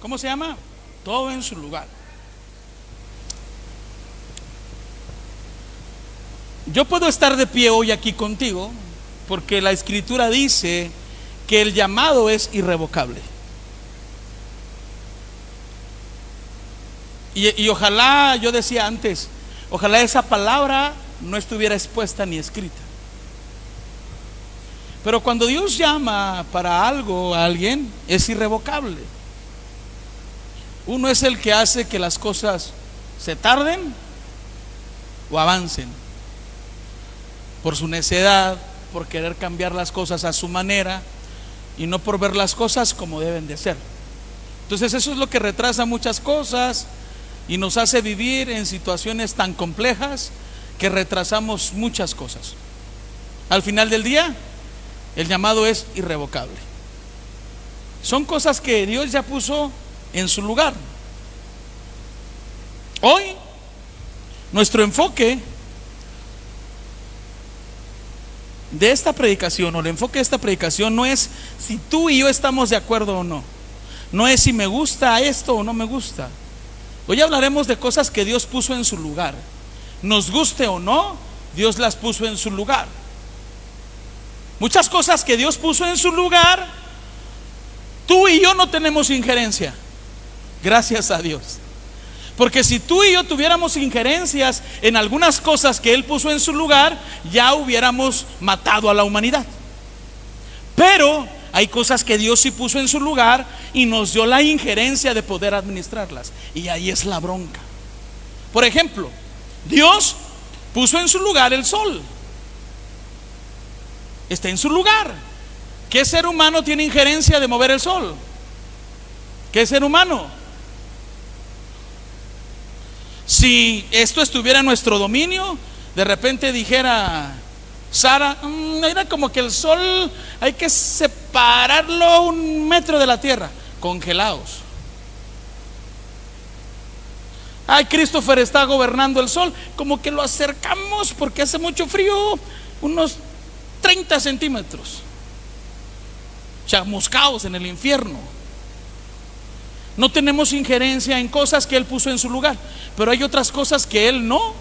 ¿Cómo se llama? Todo en su lugar. Yo puedo estar de pie hoy aquí contigo porque la Escritura dice que el llamado es irrevocable. Y ojalá, yo decía antes, ojalá esa palabra no estuviera expuesta ni escrita. Pero cuando Dios llama para algo a alguien, es irrevocable. Uno es el que hace que las cosas se tarden o avancen, por su necedad, por querer cambiar las cosas a su manera y no por ver las cosas como deben de ser. Entonces eso es lo que retrasa muchas cosas y nos hace vivir en situaciones tan complejas que retrasamos muchas cosas. Al final del día, el llamado es irrevocable. Son cosas que Dios ya puso en su lugar. Hoy, nuestro enfoque de esta predicación, o el enfoque de esta predicación, no es si tú y yo estamos de acuerdo o no. No es si me gusta esto o no me gusta. Hoy hablaremos de cosas que Dios puso en su lugar. Nos guste o no, Dios las puso en su lugar. Muchas cosas que Dios puso en su lugar, tú y yo no tenemos injerencia. Gracias a Dios. Porque si tú y yo tuviéramos injerencias en algunas cosas que Él puso en su lugar, ya hubiéramos matado a la humanidad. Pero hay cosas que Dios sí puso en su lugar y nos dio la injerencia de poder administrarlas. Y ahí es la bronca. Por ejemplo, Dios puso en su lugar el sol. Está en su lugar. ¿Qué ser humano tiene injerencia de mover el sol? ¿Qué ser humano? Si esto estuviera en nuestro dominio, de repente dijera Sara, era como que el sol hay que separarlo 1 metro de la tierra. Congelados. Ay, Christopher está gobernando el sol, como que lo acercamos porque hace mucho frío, unos 30 centímetros, chamuscados en el infierno. No tenemos injerencia en cosas que Él puso en su lugar, pero hay otras cosas que Él no,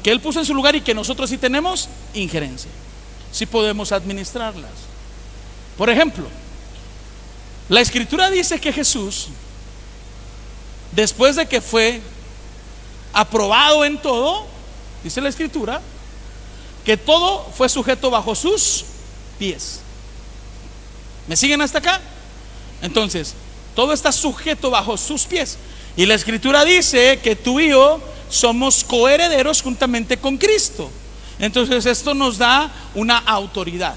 que Él puso en su lugar y que nosotros sí tenemos injerencia, sí podemos administrarlas. Por ejemplo, la Escritura dice que Jesús, después de que fue aprobado en todo, dice la Escritura, que todo fue sujeto bajo sus pies. ¿Me siguen hasta acá? Entonces, todo está sujeto bajo sus pies. Y la Escritura dice que tú y yo somos coherederos juntamente con Cristo. Entonces esto nos da una autoridad.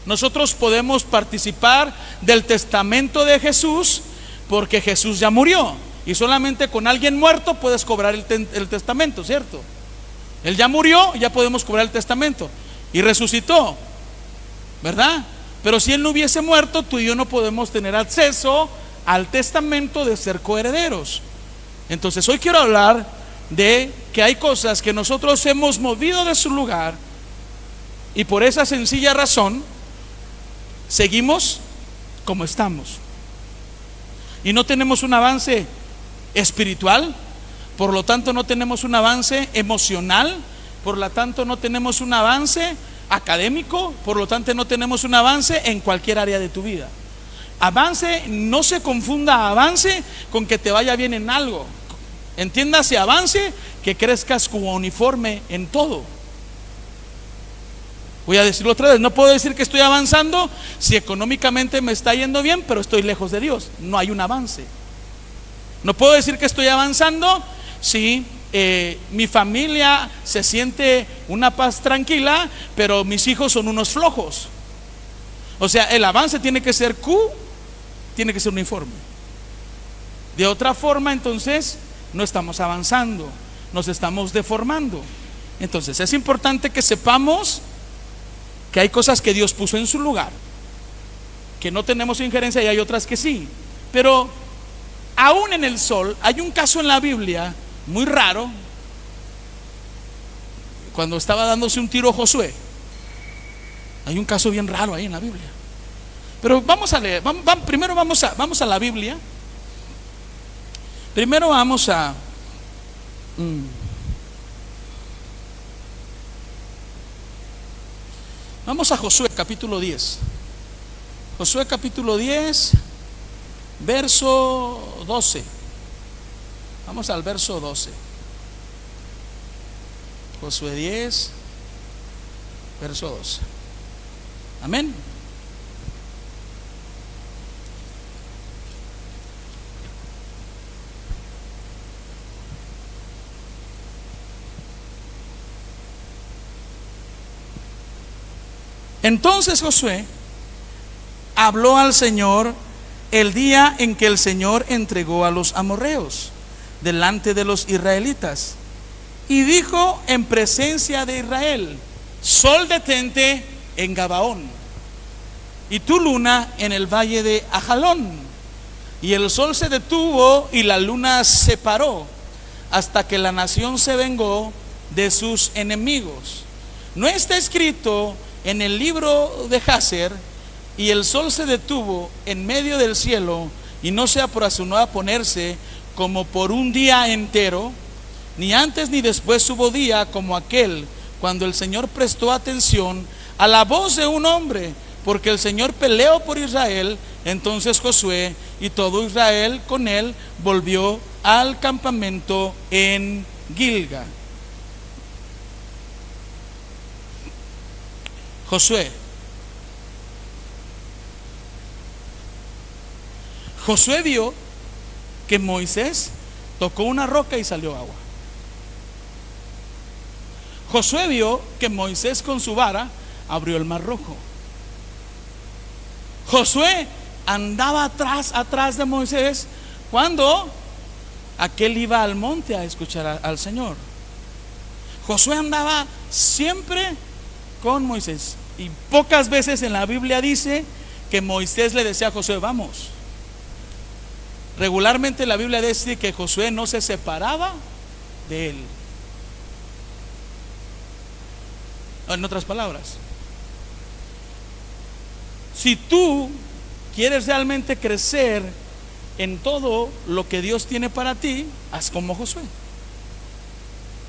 Nosotros podemos participar del testamento de Jesús porque Jesús ya murió. Y solamente con alguien muerto puedes cobrar el testamento, ¿cierto? Él ya murió, ya podemos cobrar el testamento. Y resucitó, ¿verdad? Pero si Él no hubiese muerto, tú y yo no podemos tener acceso al testamento de ser coherederos. Entonces hoy quiero hablar de que hay cosas que nosotros hemos movido de su lugar y por esa sencilla razón seguimos como estamos. Y no tenemos un avance espiritual, por lo tanto no tenemos un avance emocional, por lo tanto no tenemos un avance académico, por lo tanto no tenemos un avance en cualquier área de tu vida. Avance, no se confunda avance con que te vaya bien en algo. Entiéndase avance que crezcas como uniforme en todo. Voy a decirlo otra vez, no puedo decir que estoy avanzando si económicamente me está yendo bien, pero estoy lejos de Dios. No hay un avance. No puedo decir que estoy avanzando si mi familia se siente una paz tranquila, pero mis hijos son unos flojos. O sea, el avance tiene que ser tiene que ser uniforme. De otra forma, entonces, no estamos avanzando, nos estamos deformando. Entonces, es importante que sepamos que hay cosas que Dios puso en su lugar, que no tenemos injerencia, y hay otras que sí. Pero aún en el sol, hay un caso en la Biblia muy raro. Cuando estaba dándose un tiro Josué, hay un caso bien raro ahí en la Biblia. Pero vamos a leer, primero vamos a la Biblia. Primero vamos a vamos a Josué capítulo 10. Josué capítulo 10, verso 12. Vamos al verso 12. Josué 10, verso 12. Amén. Entonces Josué habló al Señor el día en que el Señor entregó a los amorreos delante de los israelitas, y dijo en presencia de Israel: Sol, detente en Gabaón, y tu luna en el valle de Ajalón. Y el sol se detuvo y la luna se paró, hasta que la nación se vengó de sus enemigos. ¿No está escrito en el libro de Jaser? Y el sol se detuvo en medio del cielo, y no se apresuró a ponerse como por un día entero, ni antes ni después hubo día como aquel, cuando el Señor prestó atención a la voz de un hombre, porque el Señor peleó por Israel. Entonces Josué y todo Israel con él volvió al campamento en Gilgal. Josué vio que Moisés tocó una roca y salió agua. Josué vio que Moisés con su vara abrió el mar rojo. Josué andaba atrás de Moisés cuando aquel iba al monte a escuchar al Señor. Josué andaba siempre con Moisés, y pocas veces en la Biblia dice que Moisés le decía a Josué: vamos. Regularmente la Biblia dice que Josué no se separaba de él. En otras palabras, si tú quieres realmente crecer en todo lo que Dios tiene para ti, haz como Josué.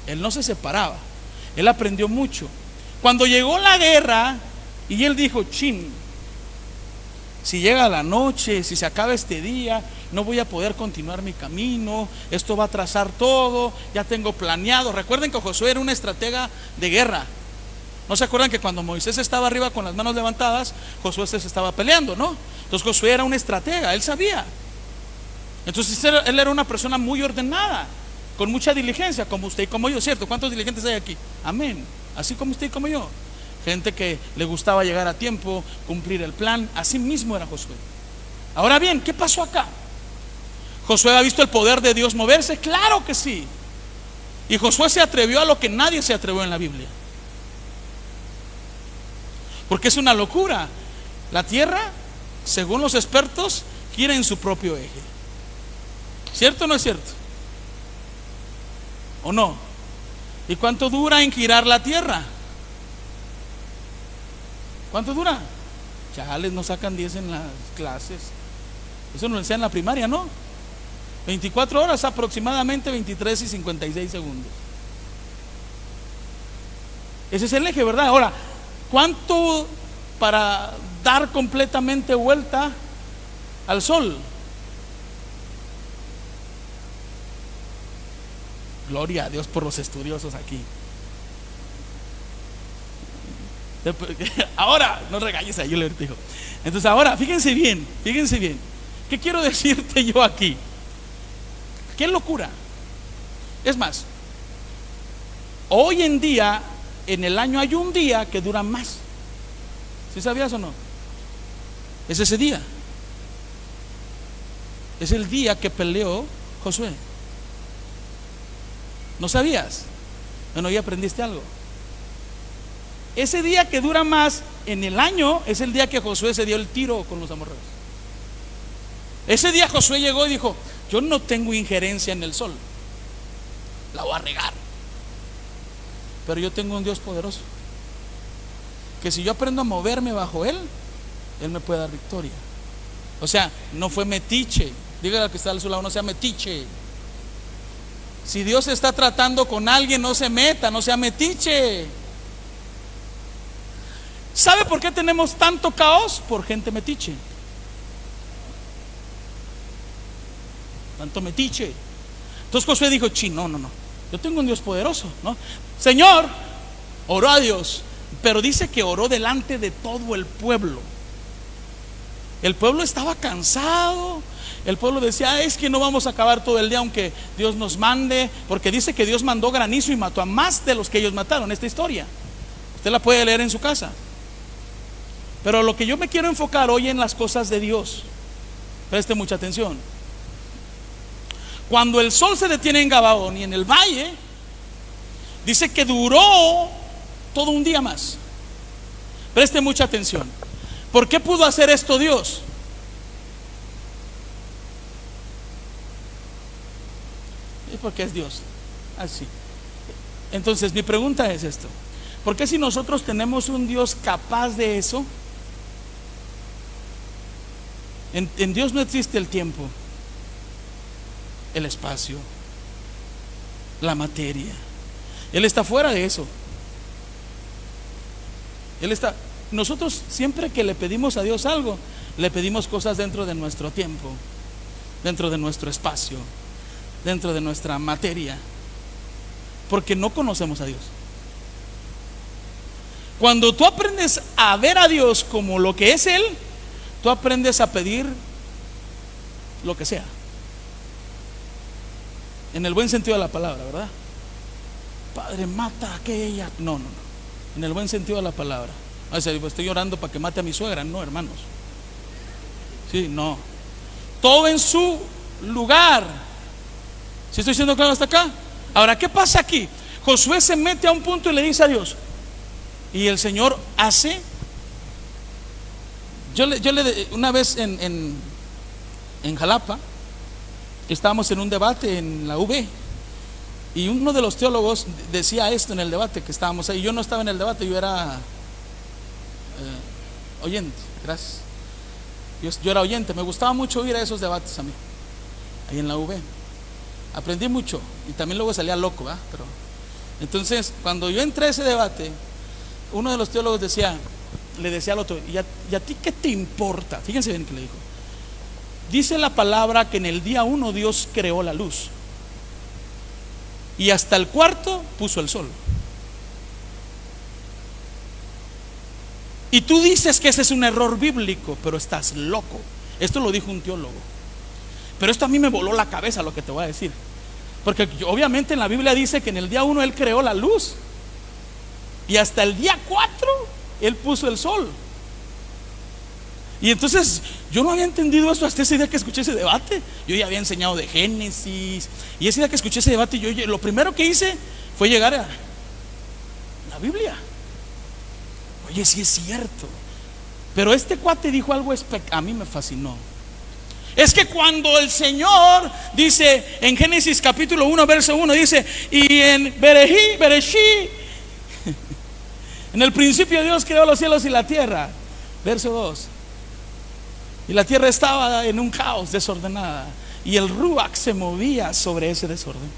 Él no se separaba, él aprendió mucho. Cuando llegó la guerra y él dijo: chin, si llega la noche, si se acaba este día, no voy a poder continuar mi camino, esto va a atrasar todo, ya tengo planeado. Recuerden que Josué era un estratega de guerra. ¿No se acuerdan que cuando Moisés estaba arriba con las manos levantadas, Josué se estaba peleando, no? Entonces Josué era un estratega, él sabía. Entonces él era una persona muy ordenada, con mucha diligencia, como usted y como yo, ¿cierto? ¿Cuántos diligentes hay aquí? Amén. Así como usted y como yo. Gente que le gustaba llegar a tiempo, cumplir el plan. Así mismo era Josué. Ahora bien, ¿qué pasó acá? ¿Josué ha visto el poder de Dios moverse? Claro que sí. Y Josué se atrevió a lo que nadie se atrevió en la Biblia. Porque es una locura. La tierra, según los expertos, gira en su propio eje. ¿Cierto o no es cierto? ¿O no? ¿Y cuánto dura en girar la tierra? ¿Cuánto dura? Chales, no sacan 10 en las clases. Eso nos lo enseñan en la primaria, ¿no? 24 horas, aproximadamente 23 y 56 segundos. Ese es el eje, ¿verdad? Ahora, ¿cuánto para dar completamente vuelta al sol? Gloria a Dios por los estudiosos aquí. Ahora, no regañes a yo le digo. Entonces ahora, fíjense bien. ¿Qué quiero decirte yo aquí? ¡Qué locura! Es más, hoy en día, en el año hay un día que dura más. ¿Sí sabías o no? Es ese día. Es el día que peleó Josué. ¿No sabías? Bueno, ya aprendiste algo. Ese día que dura más en el año es el día que Josué se dio el tiro con los amorreos. Ese día Josué llegó y dijo: yo no tengo injerencia en el sol, la voy a regar, pero yo tengo un Dios poderoso, que si yo aprendo a moverme bajo él, Él me puede dar victoria. O sea, no fue metiche. Dígale al que está a su lado, no sea metiche. Si Dios está tratando con alguien, no se meta, no sea metiche. ¿Sabe por qué tenemos tanto caos? Por gente metiche. Tanto metiche. Entonces Josué dijo: no, yo tengo un Dios poderoso, ¿no? Señor, oró a Dios, pero dice que oró delante de todo el pueblo. El pueblo estaba cansado. El pueblo decía: es que no vamos a acabar todo el día aunque Dios nos mande, porque dice que Dios mandó granizo y mató a más de los que ellos mataron. Esta historia usted la puede leer en su casa. Pero lo que yo me quiero enfocar hoy en las cosas de Dios. Preste mucha atención. Cuando el sol se detiene en Gabaón y en el valle, dice que duró todo un día más. Preste mucha atención. ¿Por qué pudo hacer esto Dios? Porque es Dios. Así. Entonces mi pregunta es esto: ¿por qué si nosotros tenemos un Dios capaz de eso? En Dios no existe el tiempo, el espacio, la materia. Él está fuera de eso. Nosotros siempre que le pedimos a Dios algo, le pedimos cosas dentro de nuestro tiempo, dentro de nuestro espacio, dentro de nuestra materia, porque no conocemos a Dios. Cuando tú aprendes a ver a Dios como lo que es Él, tú aprendes a pedir lo que sea, en el buen sentido de la palabra, ¿verdad? Padre, mata a aquella. No, en el buen sentido de la palabra. O sea, estoy llorando para que mate a mi suegra. No, hermanos. Sí, no. Todo en su lugar. ¿Sí estoy siendo claro hasta acá? Ahora, ¿qué pasa aquí? Josué se mete a un punto y le dice a Dios, y el Señor hace. Una vez en Jalapa, estábamos en un debate en la UB, y uno de los teólogos decía esto en el debate que estábamos ahí. Yo no estaba en el debate, yo era oyente. Gracias. Yo era oyente. Me gustaba mucho ir a esos debates a mí, ahí en la UB. Aprendí mucho y también luego salía loco, ¿verdad? Pero entonces, cuando yo entré a ese debate, uno de los teólogos le decía al otro: ¿y a ti qué te importa? Fíjense bien que le dijo. Dice la palabra que en el día 1 Dios creó la luz, y hasta el cuarto puso el sol. Y tú dices que ese es un error bíblico, pero estás loco. Esto lo dijo un teólogo. Pero esto a mí me voló la cabeza, lo que te voy a decir. Porque obviamente en la Biblia dice que en el día 1 Él creó la luz, y hasta el día 4 Él puso el sol. Y entonces yo no había entendido eso hasta ese día que escuché ese debate. Yo ya había enseñado de Génesis, y ese día que escuché ese debate, yo lo primero que hice fue llegar a la Biblia. Oye, sí es cierto. Pero este cuate dijo algo a mí me fascinó. Es que cuando el Señor dice en Génesis capítulo 1 verso 1, dice: y en Bereshí, en el principio Dios creó los cielos y la tierra. Verso 2: y la tierra estaba en un caos, desordenada, y el Ruach se movía sobre ese desorden.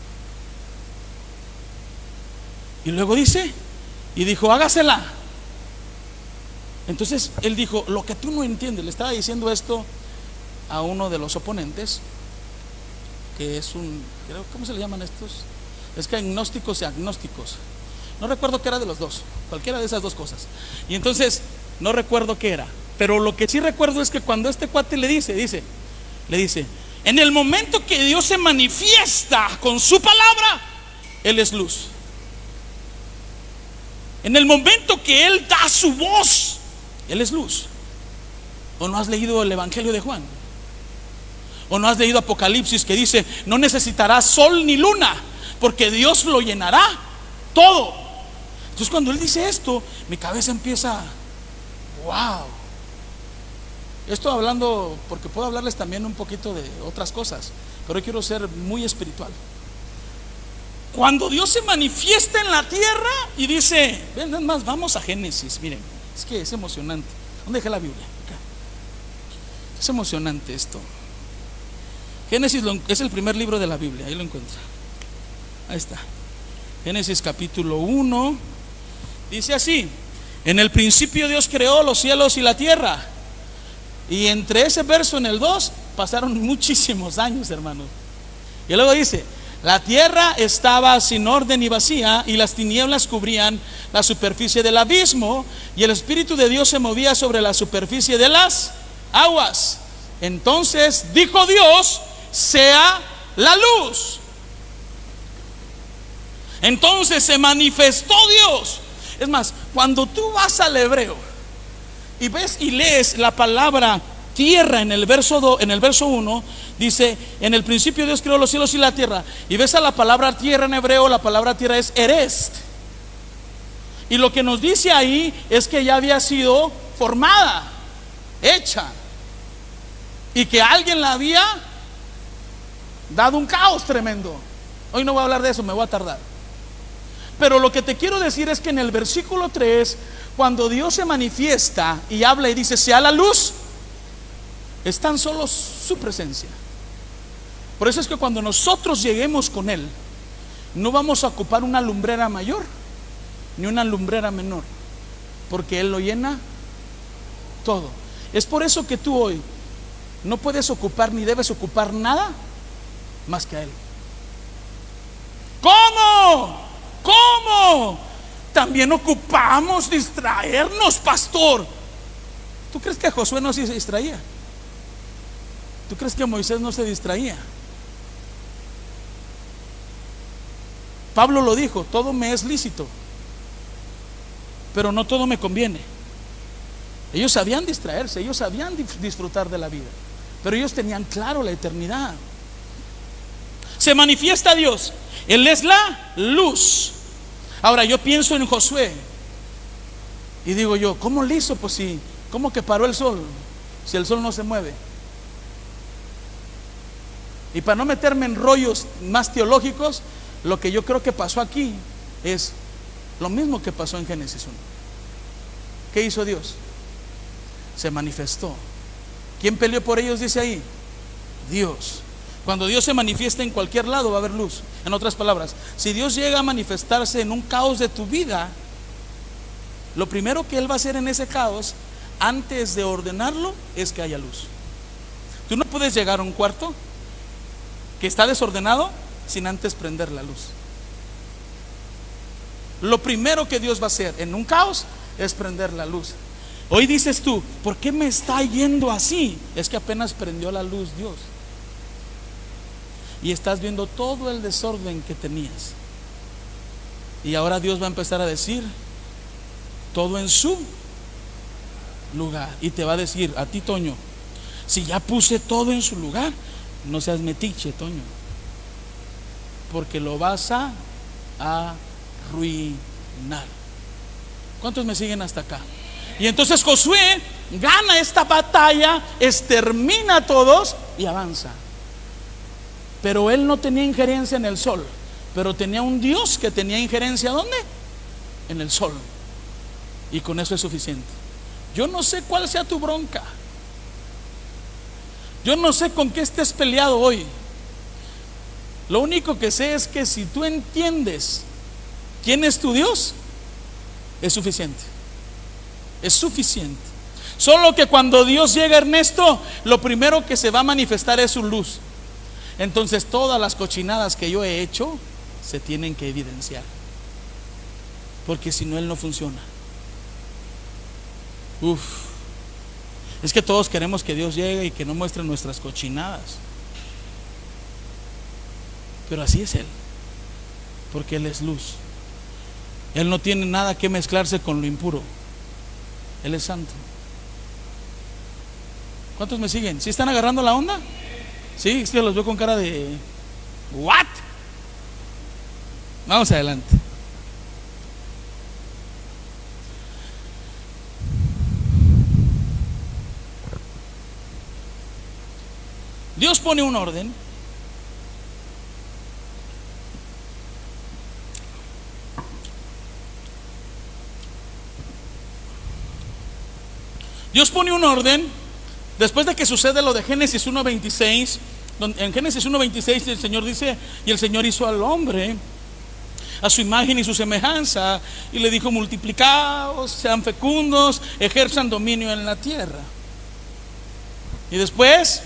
Y luego dice, y dijo: hágasela. Entonces él dijo: lo que tú no entiendes. Le estaba diciendo esto a uno de los oponentes, que es ¿cómo se le llaman estos? Es que hay gnósticos y agnósticos. No recuerdo qué era de los dos, cualquiera de esas dos cosas. Y entonces no recuerdo qué era, pero lo que sí recuerdo es que cuando este cuate le dice, en el momento que Dios se manifiesta con su palabra, Él es luz. En el momento que Él da su voz, Él es luz. ¿O no has leído el Evangelio de Juan? ¿O no has leído Apocalipsis, que dice: no necesitará sol ni luna, porque Dios lo llenará todo? Entonces cuando Él dice esto, mi cabeza empieza: wow. Esto hablando, porque puedo hablarles también un poquito de otras cosas, pero hoy quiero ser muy espiritual. Cuando Dios se manifiesta en la tierra y dice, ven más, vamos a Génesis, miren, es que es emocionante. ¿Dónde dejé la Biblia? Acá. Es emocionante esto. Génesis es el primer libro de la Biblia, ahí lo encuentra. Ahí está. Génesis capítulo 1. Dice así: en el principio Dios creó los cielos y la tierra. Y entre ese verso en el 2 pasaron muchísimos años, hermanos. Y luego dice: la tierra estaba sin orden y vacía, y las tinieblas cubrían la superficie del abismo, y el Espíritu de Dios se movía sobre la superficie de las aguas. Entonces dijo Dios: sea la luz. Entonces se manifestó Dios. Es más, cuando tú vas al hebreo y ves y lees la palabra tierra en el verso 1, dice: en el principio Dios creó los cielos y la tierra. Y ves a la palabra tierra en hebreo, la palabra tierra es erest. Y lo que nos dice ahí es que ya había sido formada, hecha, y que alguien la había dado un caos tremendo. Hoy no voy a hablar de eso, me voy a tardar. Pero lo que te quiero decir es que en el versículo 3, cuando Dios se manifiesta y habla y dice: sea la luz, es tan solo su presencia. Por eso es que cuando nosotros lleguemos con Él, no vamos a ocupar una lumbrera mayor ni una lumbrera menor, porque Él lo llena todo. Es por eso que tú hoy no puedes ocupar ni debes ocupar nada más que a Él. ¿Cómo? ¿Cómo? También ocupamos distraernos, pastor. ¿Tú crees que Josué no se distraía? ¿Tú crees que Moisés no se distraía? Pablo lo dijo: todo me es lícito, pero no todo me conviene. Ellos sabían distraerse, ellos sabían disfrutar de la vida, pero ellos tenían claro la eternidad. Se manifiesta Dios, Él es la luz. Ahora yo pienso en Josué y digo yo: ¿cómo le hizo? Pues sí, ¿cómo que paró el sol si el sol no se mueve? Y para no meterme en rollos más teológicos, lo que yo creo que pasó aquí es lo mismo que pasó en Génesis 1. ¿Qué hizo Dios? Se manifestó. ¿Quién peleó por ellos? Dice ahí: Dios. Cuando Dios se manifiesta en cualquier lado va a haber luz. En otras palabras, si Dios llega a manifestarse en un caos de tu vida, lo primero que Él va a hacer en ese caos, antes de ordenarlo, es que haya luz. Tú no puedes llegar a un cuarto que está desordenado sin antes prender la luz. Lo primero que Dios va a hacer en un caos es prender la luz. Hoy dices tú: ¿por qué me está yendo así? Es que apenas prendió la luz Dios, y estás viendo todo el desorden que tenías. Y ahora Dios va a empezar a decir: todo en su lugar. Y te va a decir a ti: Toño, si ya puse todo en su lugar, no seas metiche, Toño, porque lo vas a arruinar. ¿Cuántos me siguen hasta acá? Y entonces Josué gana esta batalla, extermina a todos y avanza. Pero él no tenía injerencia en el sol, pero tenía un Dios que tenía injerencia. ¿Dónde? En el sol. Y con eso es suficiente. Yo no sé cuál sea tu bronca, yo no sé con qué estés peleado hoy. Lo único que sé es que si tú entiendes quién es tu Dios, es suficiente. Es suficiente. Solo que cuando Dios llega, Ernesto, lo primero que se va a manifestar es su luz. Entonces todas las cochinadas que yo he hecho se tienen que evidenciar, porque si no, Él no funciona. Es que todos queremos que Dios llegue y que no muestre nuestras cochinadas, pero así es Él, porque Él es luz. Él no tiene nada que mezclarse con lo impuro. Él es santo. ¿Cuántos me siguen? ¿Sí están agarrando la onda? Sí, es que los veo con cara de ¿what? Vamos adelante. Dios pone un orden. Dios pone un orden después de que sucede lo de Génesis 1:26, en Génesis 1:26 el Señor dice: y el Señor hizo al hombre a su imagen y su semejanza, y le dijo: multiplicaos, sean fecundos, ejerzan dominio en la tierra. Y después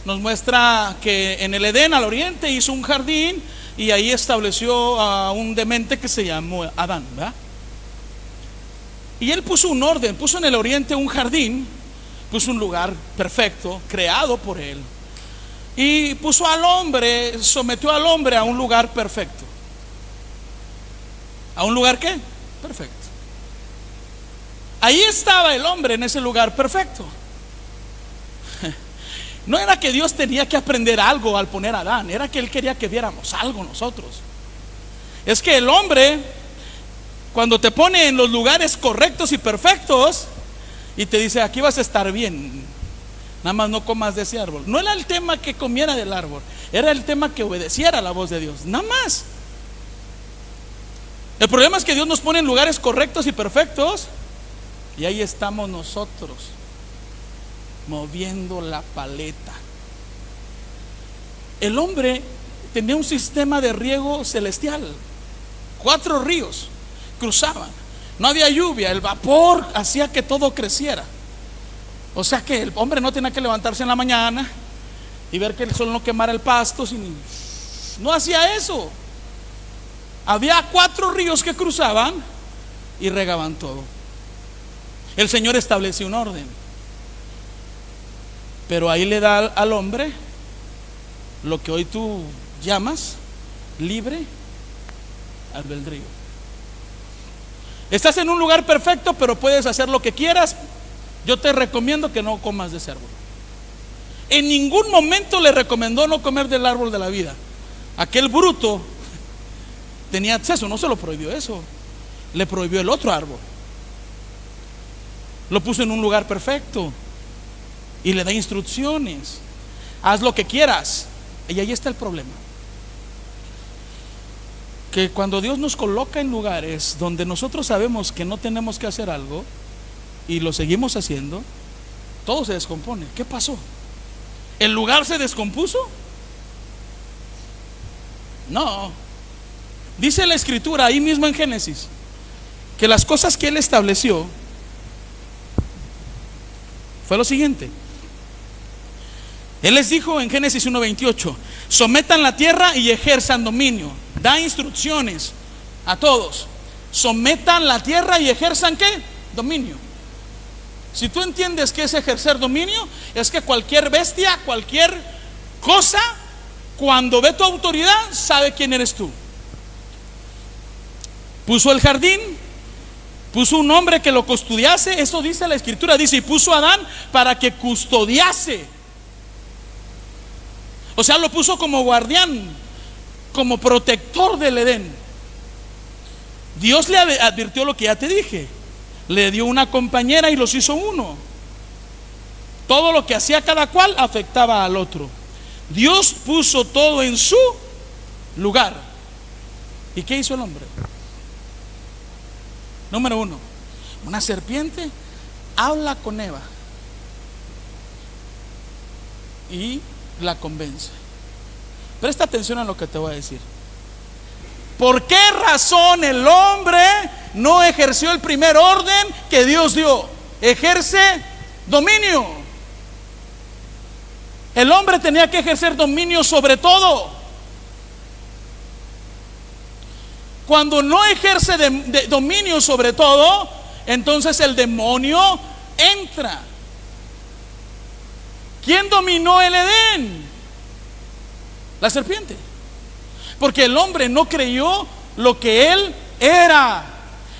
nos muestra que en el Edén, al oriente, hizo un jardín, y ahí estableció a un demente que se llamó Adán, ¿verdad? Y él puso un orden, puso en el oriente un jardín, puso un lugar perfecto, creado por él, y puso al hombre, sometió al hombre a un lugar perfecto. ¿A un lugar qué? Perfecto. Ahí estaba el hombre, en ese lugar perfecto. No era que Dios tenía que aprender algo al poner a Adán, era que Él quería que viéramos algo nosotros. Es que el hombre, cuando te pone en los lugares correctos y perfectos y te dice: aquí vas a estar bien, nada más no comas de ese árbol. No era el tema que comiera del árbol, era el tema que obedeciera la voz de Dios, nada más. El problema es que Dios nos pone en lugares correctos y perfectos, y ahí estamos nosotros moviendo la paleta. El hombre tenía un sistema de riego celestial. 4 ríos cruzaban, no había lluvia, el vapor hacía que todo creciera. O sea que el hombre no tenía que levantarse en la mañana y ver que el sol no quemara el pasto, no hacía eso. Había 4 ríos que cruzaban y regaban todo. El Señor estableció un orden, pero ahí le da al hombre lo que hoy tú llamas libre albedrío. Estás en un lugar perfecto, pero puedes hacer lo que quieras. Yo te recomiendo que no comas de ese árbol. En ningún momento le recomendó no comer del árbol de la vida. Aquel bruto tenía acceso, no se lo prohibió eso, le prohibió el otro árbol. Lo puso en un lugar perfecto y le da instrucciones: haz lo que quieras. Y ahí está el problema, que cuando Dios nos coloca en lugares donde nosotros sabemos que no tenemos que hacer algo y lo seguimos haciendo, todo se descompone. ¿Qué pasó? ¿El lugar se descompuso? No. Dice la Escritura ahí mismo en Génesis que las cosas que Él estableció fue lo siguiente. Él les dijo en Génesis 1:28: sometan la tierra y ejerzan dominio. Da instrucciones a todos: sometan la tierra y ejerzan ¿qué? Dominio. Si tú entiendes qué es ejercer dominio, es que cualquier bestia, cualquier cosa, cuando ve tu autoridad, sabe quién eres tú. Puso el jardín, puso un hombre que lo custodiase. Eso dice la Escritura, dice: y puso a Adán para que custodiase. O sea, lo puso como guardián, como protector del Edén. Dios le advirtió lo que ya te dije. Le dio una compañera y los hizo uno. Todo lo que hacía cada cual afectaba al otro. Dios puso todo en su lugar. ¿Y qué hizo el hombre? Número 1, una serpiente habla con Eva y la convence. Presta atención a lo que te voy a decir. ¿Por qué razón el hombre no ejerció el primer orden que Dios dio? Ejerce dominio. El hombre tenía que ejercer dominio sobre todo. Cuando no ejerce de dominio sobre todo, entonces el demonio entra. ¿Quién dominó el Edén? La serpiente. Porque el hombre no creyó lo que él era.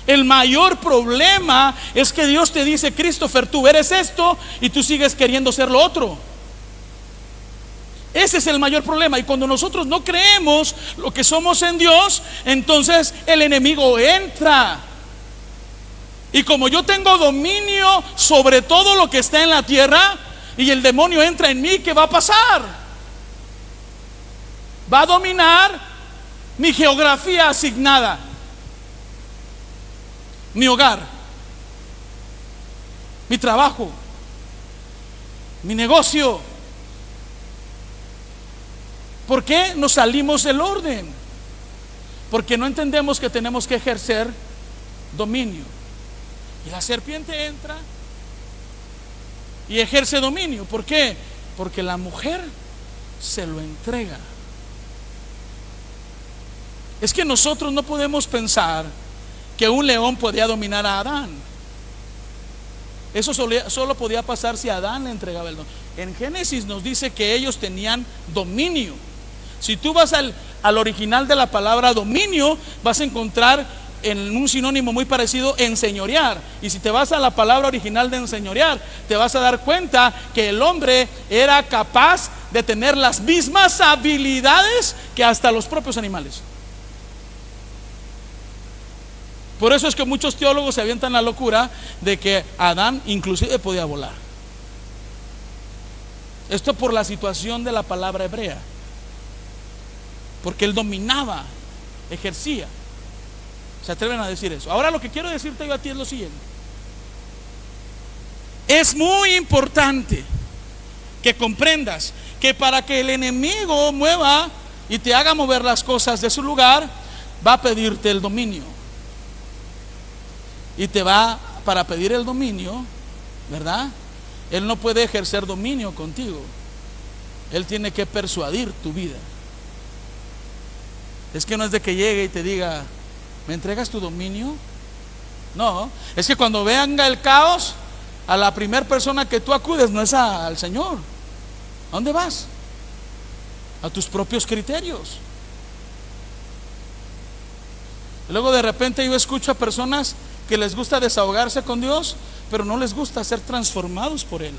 El mayor problema es que Dios te dice: Christopher, tú eres esto, y tú sigues queriendo ser lo otro. Ese es el mayor problema. Y cuando nosotros no creemos lo que somos en Dios, entonces el enemigo entra. Y como yo tengo dominio sobre todo lo que está en la tierra, y el demonio entra en mí, ¿qué va a pasar? Va a dominar mi geografía asignada, mi hogar, mi trabajo. mi negocio. ¿Por qué nos salimos del orden? Porque no entendemos que tenemos que ejercer dominio. Y la serpiente entra y ejerce dominio. ¿Por qué? Porque la mujer se lo entrega. Es que nosotros no podemos pensar que un león podía dominar a Adán. Eso solo podía pasar si Adán le entregaba el dominio. En Génesis nos dice que ellos tenían dominio. Si tú vas al original de la palabra dominio, vas a encontrar en un sinónimo muy parecido enseñorear. Y si te vas a la palabra original de enseñorear, te vas a dar cuenta que el hombre era capaz de tener las mismas habilidades que hasta los propios animales. Por eso es que muchos teólogos se avientan la locura de que Adán inclusive podía volar. Esto por la situación de la palabra hebrea, porque él dominaba, ejercía. ¿Se atreven a decir eso? Ahora lo que quiero decirte yo a ti es lo siguiente. Es muy importante que comprendas que para que el enemigo mueva y te haga mover las cosas de su lugar, va a pedirte el dominio. Y te va, para pedir el dominio, ¿verdad? Él no puede ejercer dominio contigo. Él tiene que persuadir tu vida. Es que no es de que llegue y te diga, ¿me entregas tu dominio? No, es que cuando venga el caos, a la primera persona que tú acudes no es al Señor. ¿A dónde vas? A tus propios criterios. Luego de repente yo escucho a personas que les gusta desahogarse con Dios, pero no les gusta ser transformados por Él.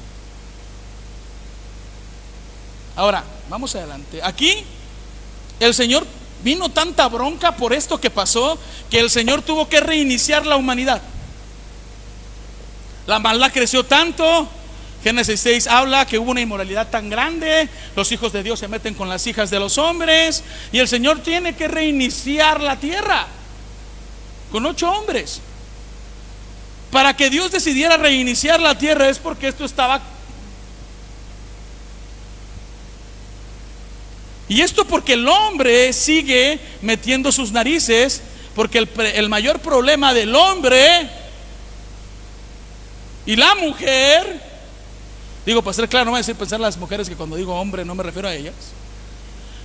Ahora, vamos adelante. Aquí el Señor vino tanta bronca por esto que pasó, que el Señor tuvo que reiniciar la humanidad. La maldad creció tanto. Génesis 6 habla que hubo una inmoralidad tan grande, los hijos de Dios se meten con las hijas de los hombres, y el Señor tiene que reiniciar la tierra con 8 hombres. Para que Dios decidiera reiniciar la tierra es porque esto estaba. Y esto porque el hombre sigue metiendo sus narices, porque el mayor problema del hombre y la mujer, digo para ser claro, no voy a decir pensar las mujeres que cuando digo hombre no me refiero a ellas,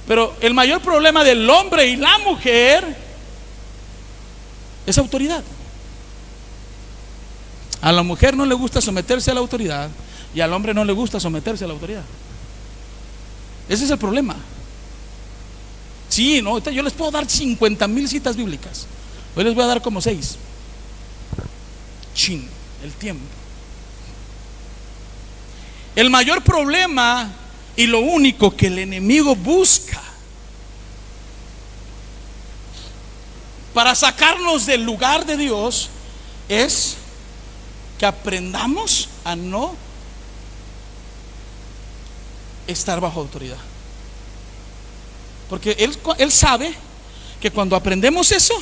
pero el mayor problema del hombre y la mujer es autoridad. A la mujer no le gusta someterse a la autoridad y al hombre no le gusta someterse a la autoridad. Ese es el problema. Sí, no, yo les puedo dar 50,000 citas bíblicas. Hoy les voy a dar como 6. El tiempo. El mayor problema y lo único que el enemigo busca para sacarnos del lugar de Dios es que aprendamos a no estar bajo autoridad. Porque él sabe que cuando aprendemos eso,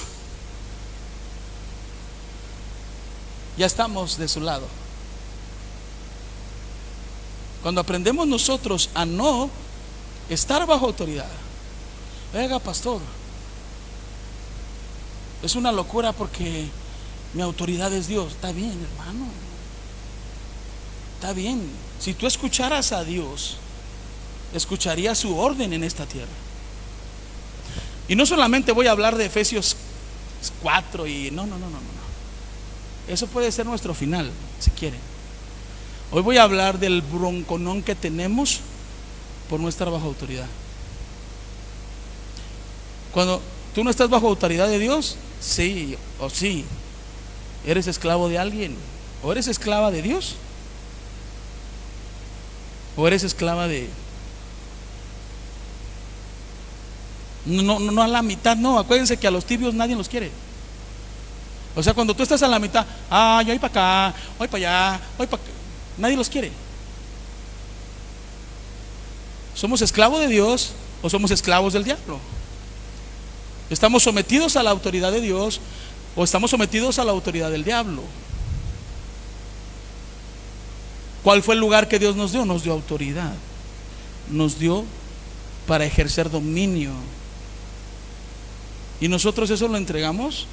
ya estamos de su lado. Cuando aprendemos nosotros a no estar bajo autoridad, oiga, pastor, es una locura porque mi autoridad es Dios. Está bien, hermano, está bien. Si tú escucharas a Dios, escucharías su orden en esta tierra. Y no solamente voy a hablar de Efesios 4 y no. Eso puede ser nuestro final, si quieren. Hoy voy a hablar del bronconón que tenemos por no estar bajo autoridad. Cuando tú no estás bajo autoridad de Dios, sí o sí, eres esclavo de alguien. O eres esclava de Dios, o eres esclava de... No a la mitad, no. Acuérdense que a los tibios nadie los quiere. O sea, cuando tú estás a la mitad, yo voy para acá, voy para allá, voy para acá, nadie los quiere. ¿Somos esclavos de Dios o somos esclavos del diablo? ¿Estamos sometidos a la autoridad de Dios o estamos sometidos a la autoridad del diablo? ¿Cuál fue el lugar que Dios nos dio? Nos dio autoridad, nos dio para ejercer dominio. Y nosotros eso lo entregamos.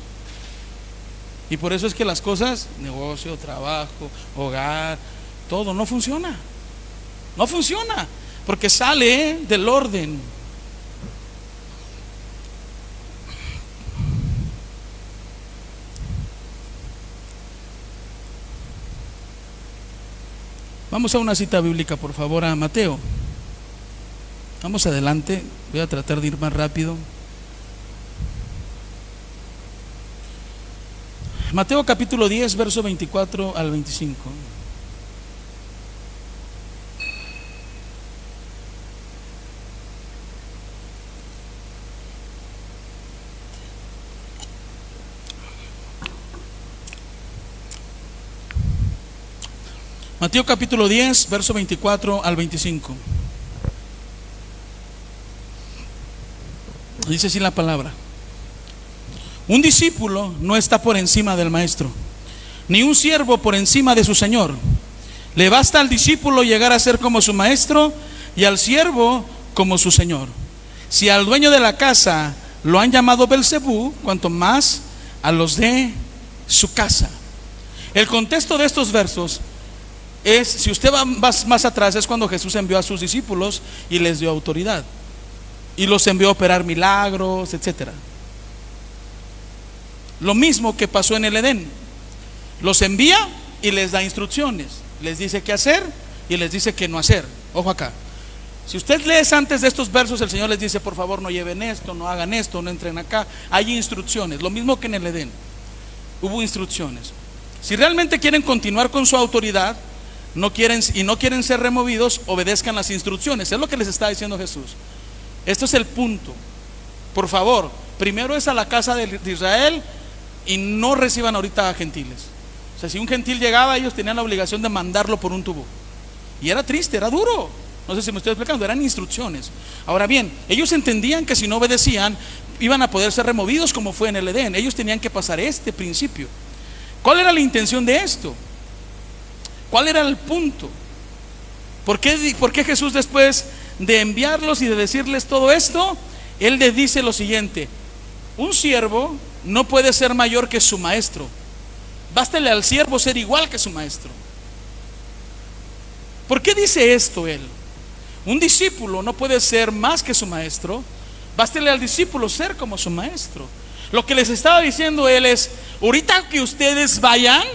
Y por eso es que las cosas, negocio, trabajo, hogar, todo no funciona. No funciona, porque sale del orden. Vamos a una cita bíblica, por favor, a Mateo. Vamos adelante, voy a tratar de ir más rápido. Mateo capítulo 10, verso 24 al 25. Mateo capítulo 10, verso 24 al 25. Dice así la palabra: un discípulo no está por encima del maestro, ni un siervo por encima de su señor. Le basta al discípulo llegar a ser como su maestro y al siervo como su señor. Si al dueño de la casa lo han llamado Belcebú, cuanto más a los de su casa. El contexto de estos versos es, si usted va más atrás, es cuando Jesús envió a sus discípulos y les dio autoridad y los envió a operar milagros, etcétera. Lo mismo que pasó en el Edén. Los envía y les da instrucciones, les dice qué hacer y les dice qué no hacer. Ojo acá, si usted lee antes de estos versos, el Señor les dice: por favor, no lleven esto, no hagan esto, no entren acá. Hay instrucciones, lo mismo que en el Edén. Hubo instrucciones. Si realmente quieren continuar con su autoridad, no quieren ser removidos, obedezcan las instrucciones. Es lo que les está diciendo Jesús. Esto es el punto. Por favor, primero es a la casa de Israel, y no reciban ahorita a gentiles. O sea, si un gentil llegaba, ellos tenían la obligación de mandarlo por un tubo. Y era triste, era duro. No sé si me estoy explicando, eran instrucciones. Ahora bien, ellos entendían que si no obedecían, iban a poder ser removidos, como fue en el Edén. Ellos tenían que pasar este principio. ¿Cuál era la intención de esto? ¿Cuál era el punto? ¿Por qué Jesús, después de enviarlos y de decirles todo esto, Él les dice lo siguiente: un siervo no puede ser mayor que su maestro. Bástele al siervo ser igual que su maestro. ¿Por qué dice esto Él? Un discípulo no puede ser más que su maestro. Bástele al discípulo ser como su maestro. Lo que les estaba diciendo Él es: ahorita que ustedes vayan,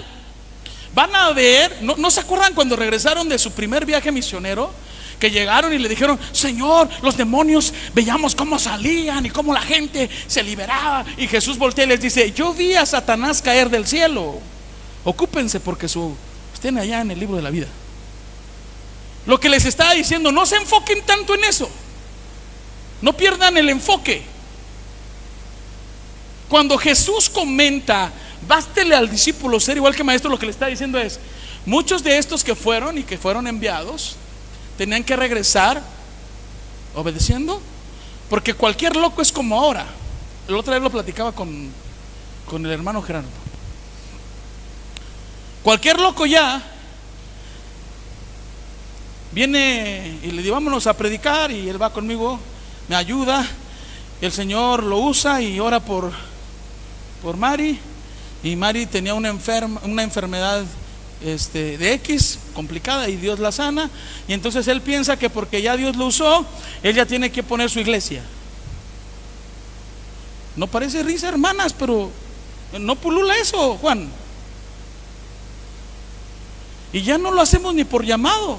van a ver, ¿no se acuerdan cuando regresaron de su primer viaje misionero? Que llegaron y le dijeron: Señor, los demonios, veíamos cómo salían y cómo la gente se liberaba. Y Jesús voltea y les dice: yo vi a Satanás caer del cielo. Ocúpense porque estén allá en el libro de la vida. Lo que les estaba diciendo: no se enfoquen tanto en eso, no pierdan el enfoque. Cuando Jesús comenta: bástele al discípulo ser igual que maestro, lo que le está diciendo es: muchos de estos que fueron enviados tenían que regresar obedeciendo, porque cualquier loco es como ahora. La otra vez lo platicaba con el hermano Gerardo. Cualquier loco ya viene y le digo: vámonos a predicar, y él va conmigo, me ayuda, el Señor lo usa y ora por Mari. Y Mari tenía una enfermedad de X complicada, y Dios la sana. Y entonces él piensa que porque ya Dios lo usó, él ya tiene que poner su iglesia. No parece risa, hermanas, pero no pulula eso, Juan. Y ya no lo hacemos ni por llamado.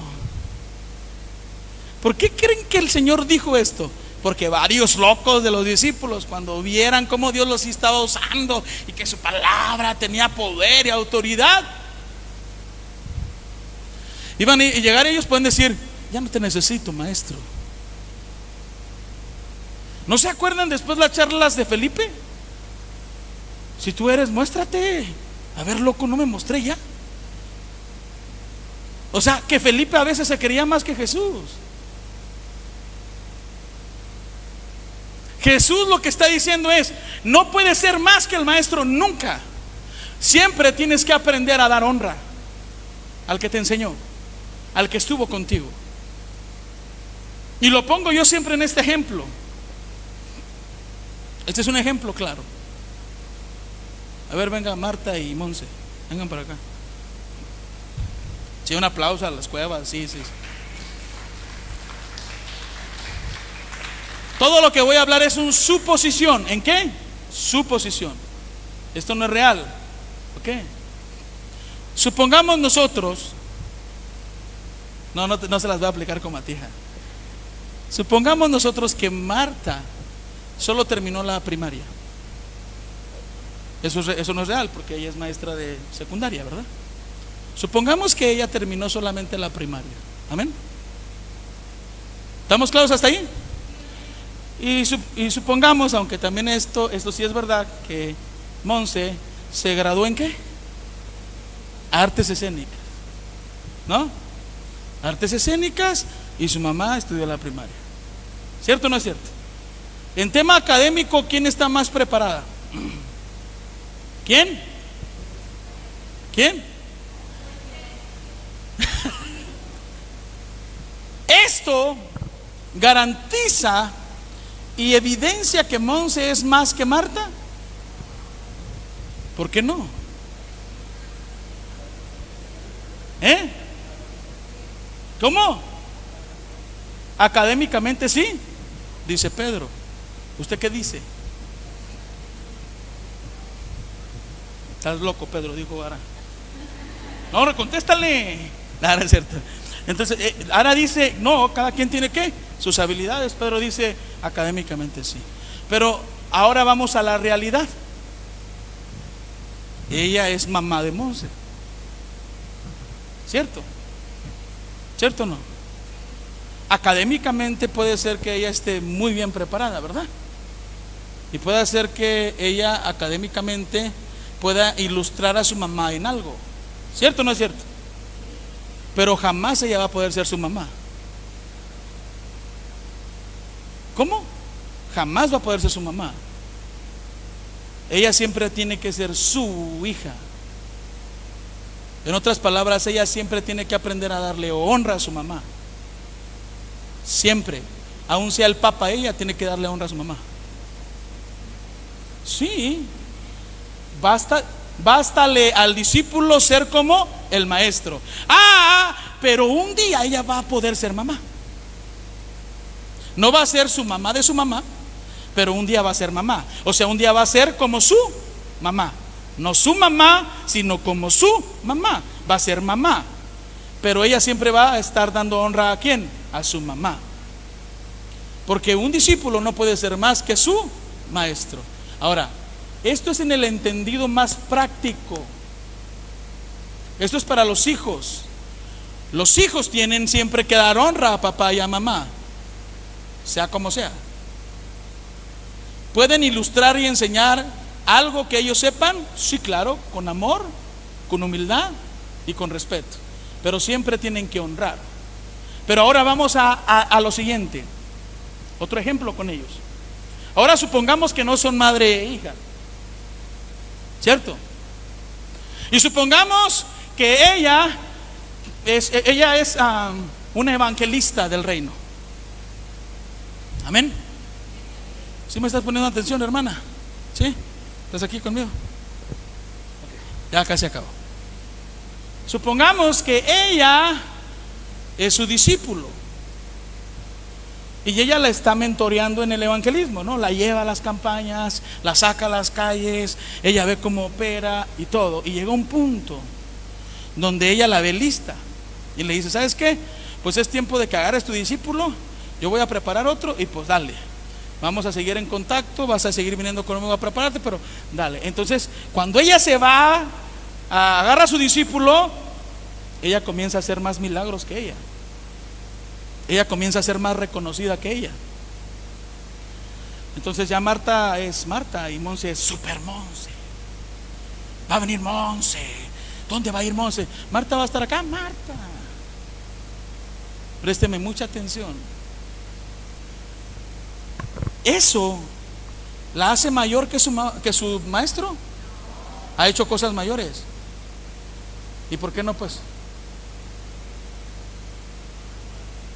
¿Por qué creen que el Señor dijo esto? Porque varios locos de los discípulos, cuando vieran cómo Dios los estaba usando y que su palabra tenía poder y autoridad, iban a llegar, ellos pueden decir: ya no te necesito, maestro. ¿No se acuerdan después las charlas de Felipe? Si tú eres, muéstrate. A ver, loco, no me mostré ya. O sea, que Felipe a veces se creía más que Jesús. Jesús lo que está diciendo es: no puedes ser más que el maestro nunca. Siempre tienes que aprender a dar honra al que te enseñó. al que estuvo contigo. Y lo pongo yo siempre en este ejemplo. Este es un ejemplo claro. A ver, venga Marta y Monse, vengan para acá. Sí, un aplauso a las cuevas, sí. Todo lo que voy a hablar es una suposición. ¿En qué? Suposición. Esto no es real. ¿Ok? Supongamos nosotros, no se las voy a aplicar como a ti, hija. Supongamos nosotros que Marta solo terminó la primaria. Eso no es real, porque ella es maestra de secundaria, ¿verdad? Supongamos que ella terminó solamente la primaria. Amén. ¿Estamos claros hasta ahí? Y supongamos, aunque también esto sí es verdad, que Monse se graduó en ¿qué? Artes escénicas, ¿no? Artes escénicas, y su mamá estudió la primaria. ¿Cierto o no es cierto? En tema académico, ¿quién está más preparada? ¿Quién? Esto garantiza y evidencia que Monse es más que Marta. ¿Por qué no? ¿Cómo? Académicamente sí, dice Pedro. ¿Usted qué dice? Estás loco, Pedro, dijo Ara. No, contéstale. No es cierto. Entonces, Ara dice, no, cada quien tiene ¿qué? Sus habilidades. Pedro dice, académicamente sí. Pero ahora vamos a la realidad. Ella es mamá de Monse. ¿Cierto? ¿Cierto o no? Académicamente puede ser que ella esté muy bien preparada, ¿verdad? Y puede ser que ella académicamente pueda ilustrar a su mamá en algo. ¿Cierto o no es cierto? Pero jamás ella va a poder ser su mamá. ¿Cómo? Jamás va a poder ser su mamá. Ella siempre tiene que ser su hija. En otras palabras, ella siempre tiene que aprender a darle honra a su mamá. Siempre. Aun sea el papa, ella tiene que darle honra a su mamá. Sí. Bástale al discípulo ser como el maestro. Pero un día ella va a poder ser mamá. No va a ser su mamá de su mamá, pero un día va a ser mamá. O sea, un día va a ser como su mamá. No su mamá, sino como su mamá. Va a ser mamá. Pero ella siempre va a estar dando honra ¿a quién? A su mamá. Porque un discípulo no puede ser más que su maestro. Ahora, esto es en el entendido más práctico. Esto es para los hijos. Los hijos tienen siempre que dar honra a papá y a mamá, sea como sea. ¿Pueden ilustrar y enseñar algo que ellos sepan? Sí, claro, con amor, con humildad y con respeto. Pero siempre tienen que honrar. Pero ahora vamos a lo siguiente. Otro ejemplo con ellos. Ahora supongamos que no son madre e hija, ¿cierto? Y supongamos que ella es una evangelista del reino. Amén. ¿Sí me estás poniendo atención, hermana? ¿Sí? ¿Estás aquí conmigo? Ya casi acabó. Supongamos que ella es su discípulo y ella la está mentoreando en el evangelismo, ¿no? La lleva a las campañas, la saca a las calles, ella ve cómo opera y todo. Y llega un punto donde ella la ve lista y le dice, ¿sabes qué? Pues es tiempo de que agarres tu discípulo, yo voy a preparar otro y pues dale. Vamos a seguir en contacto, vas a seguir viniendo conmigo a prepararte, pero dale. Entonces, cuando ella se va, agarra a su discípulo, ella comienza a hacer más milagros que ella. Ella comienza a ser más reconocida que ella. Entonces ya Marta es Marta y Monse es super Monse. Va a venir Monse. ¿Dónde va a ir Monse? Marta va a estar acá. Marta, présteme mucha atención. Eso la hace mayor que su maestro. Ha hecho cosas mayores. ¿Y por qué no pues?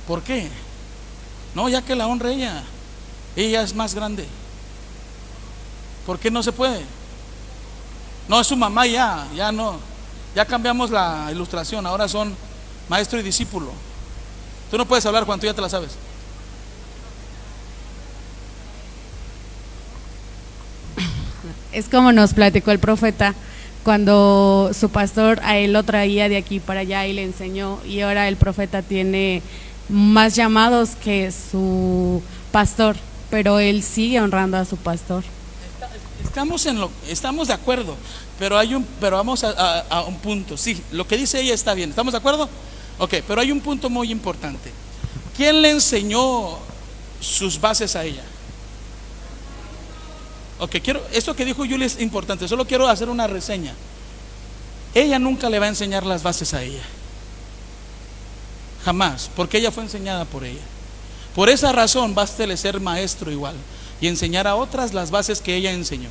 ¿Por qué? No, ya que la honre ella. Ella es más grande. ¿Por qué no se puede? No, es su mamá ya no. Ya cambiamos la ilustración, ahora son maestro y discípulo. Tú no puedes hablar cuando tú ya te la sabes. Es como nos platicó el profeta cuando su pastor a él lo traía de aquí para allá y le enseñó, y ahora el profeta tiene más llamados que su pastor, pero él sigue honrando a su pastor. Estamos de acuerdo, pero vamos a un punto. Sí, lo que dice ella está bien. ¿Estamos de acuerdo? Ok, pero hay un punto muy importante. ¿Quién le enseñó sus bases a ella? Ok, esto que dijo Julie es importante. Solo quiero hacer una reseña. Ella nunca le va a enseñar las bases a ella. Jamás, porque ella fue enseñada por ella. Por esa razón, bástele ser maestro igual y enseñar a otras las bases que ella enseñó.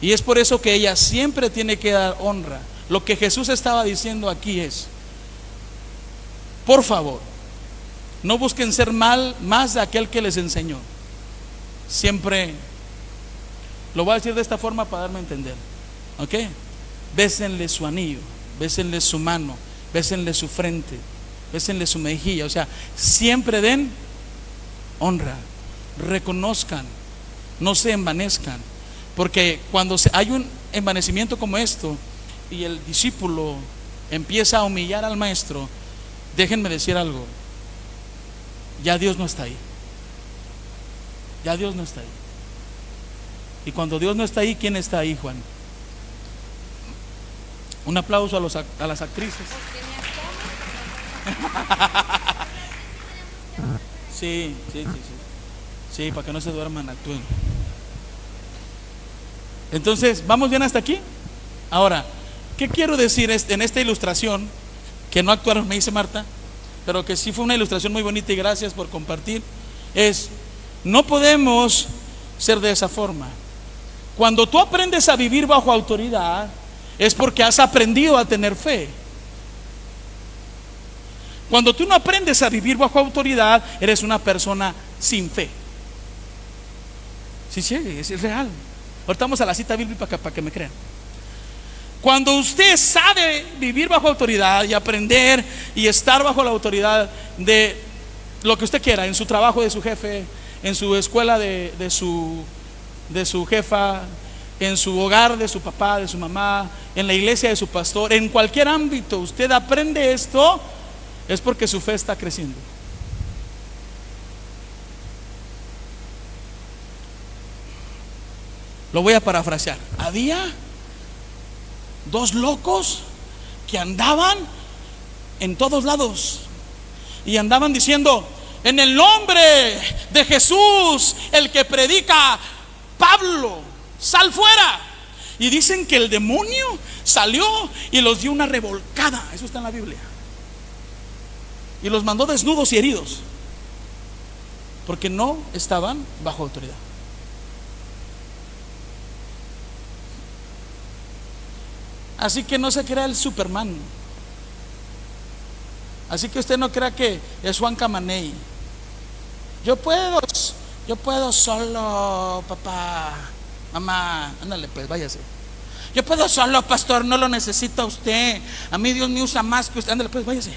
Y es por eso que ella siempre tiene que dar honra. Lo que Jesús estaba diciendo aquí es: por favor, no busquen ser más de aquel que les enseñó. Siempre, lo voy a decir de esta forma para darme a entender, ¿ok? Bésenle su anillo, bésenle su mano, bésenle su frente, bésenle su mejilla. O sea, siempre den honra, reconozcan, no se envanezcan. Porque cuando hay un envanecimiento como esto y el discípulo empieza a humillar al maestro, déjenme decir algo: ya Dios no está ahí. Ya Dios no está ahí. Y cuando Dios no está ahí, ¿quién está ahí, Juan? Un aplauso a las actrices. Sí, para que no se duerman, actúen. Entonces, ¿vamos bien hasta aquí? Ahora, ¿qué quiero decir en esta ilustración? Que no actuaron, me dice Marta, pero que sí fue una ilustración muy bonita, y gracias por compartir. No podemos ser de esa forma. Cuando tú aprendes a vivir bajo autoridad, es porque has aprendido a tener fe. Cuando tú no aprendes a vivir bajo autoridad, eres una persona sin fe. Sí, es real. Ahorita vamos a la cita bíblica para que me crean. Cuando usted sabe vivir bajo autoridad y aprender y estar bajo la autoridad de lo que usted quiera, en su trabajo de su jefe, en su escuela de su jefa, en su hogar de su papá, de su mamá, en la iglesia de su pastor, en cualquier ámbito usted aprende esto, es porque su fe está creciendo. Lo voy a parafrasear. Había dos locos que andaban en todos lados y andaban diciendo: en el nombre de Jesús, el que predica Pablo, sal fuera. Y dicen que el demonio salió y los dio una revolcada. Eso está en la Biblia. Y los mandó desnudos y heridos, porque no estaban bajo autoridad. Así que no se crea el Superman. Así que usted no crea que es Juan Camaney. Yo puedo solo, papá, mamá, ándale pues, váyase. Yo puedo solo, pastor, no lo necesita usted. A mí Dios me usa más que usted. Ándale pues, váyase.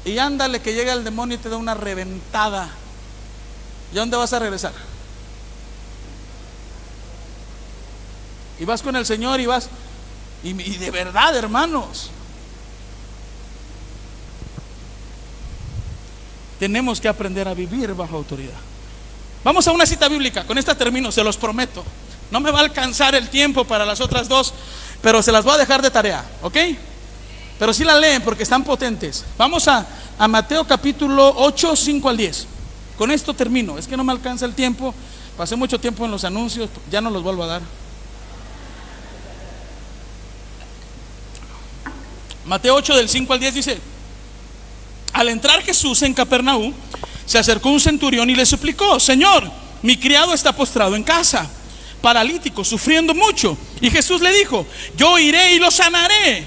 Y ándale que llega el demonio y te da una reventada. ¿Y a dónde vas a regresar? Y vas con el Señor y vas. Y de verdad, hermanos, tenemos que aprender a vivir bajo autoridad. Vamos a una cita bíblica. Con esta termino, se los prometo. No me va a alcanzar el tiempo para las otras dos, pero se las voy a dejar de tarea, ¿ok? Pero sí la leen porque están potentes. Vamos a Mateo capítulo 8, 5 al 10. Con esto termino. Es que no me alcanza el tiempo. Pasé mucho tiempo en los anuncios, ya no los vuelvo a dar. Mateo 8 del 5 al 10 dice: al entrar Jesús en Capernaum, se acercó un centurión y le suplicó: Señor, mi criado está postrado en casa, paralítico, sufriendo mucho. Y Jesús le dijo: yo iré y lo sanaré.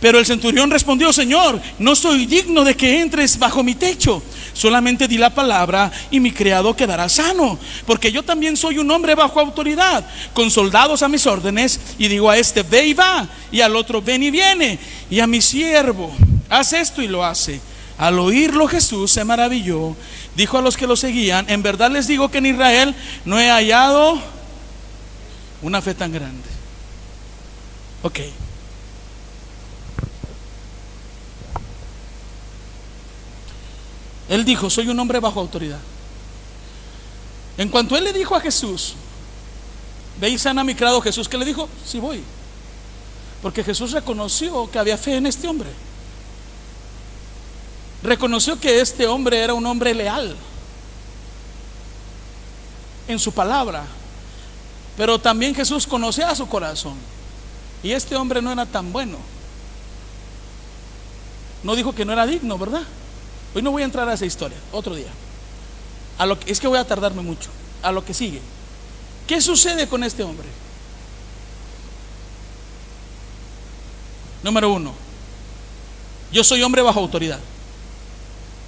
Pero el centurión respondió: Señor, no soy digno de que entres bajo mi techo. Solamente di la palabra y mi criado quedará sano, porque yo también soy un hombre bajo autoridad, con soldados a mis órdenes, y digo a este: ve y va, y al otro: ven y viene, y a mi siervo: haz esto, y lo hace. Al oírlo, Jesús se maravilló. Dijo a los que lo seguían: en verdad les digo que en Israel no he hallado una fe tan grande. Ok. Él dijo: soy un hombre bajo autoridad. En cuanto él le dijo a Jesús: ve y sana a mi criado, Jesús, ¿qué le dijo? Sí, voy. Porque Jesús reconoció que había fe en este hombre. Reconoció que este hombre era un hombre leal en su palabra. Pero también Jesús conocía su corazón, y este hombre no era tan bueno. No dijo que no era digno, ¿verdad? Hoy no voy a entrar a esa historia, otro día. Es que voy a tardarme mucho. A lo que sigue. ¿Qué sucede con este hombre? Número 1: yo soy hombre bajo autoridad.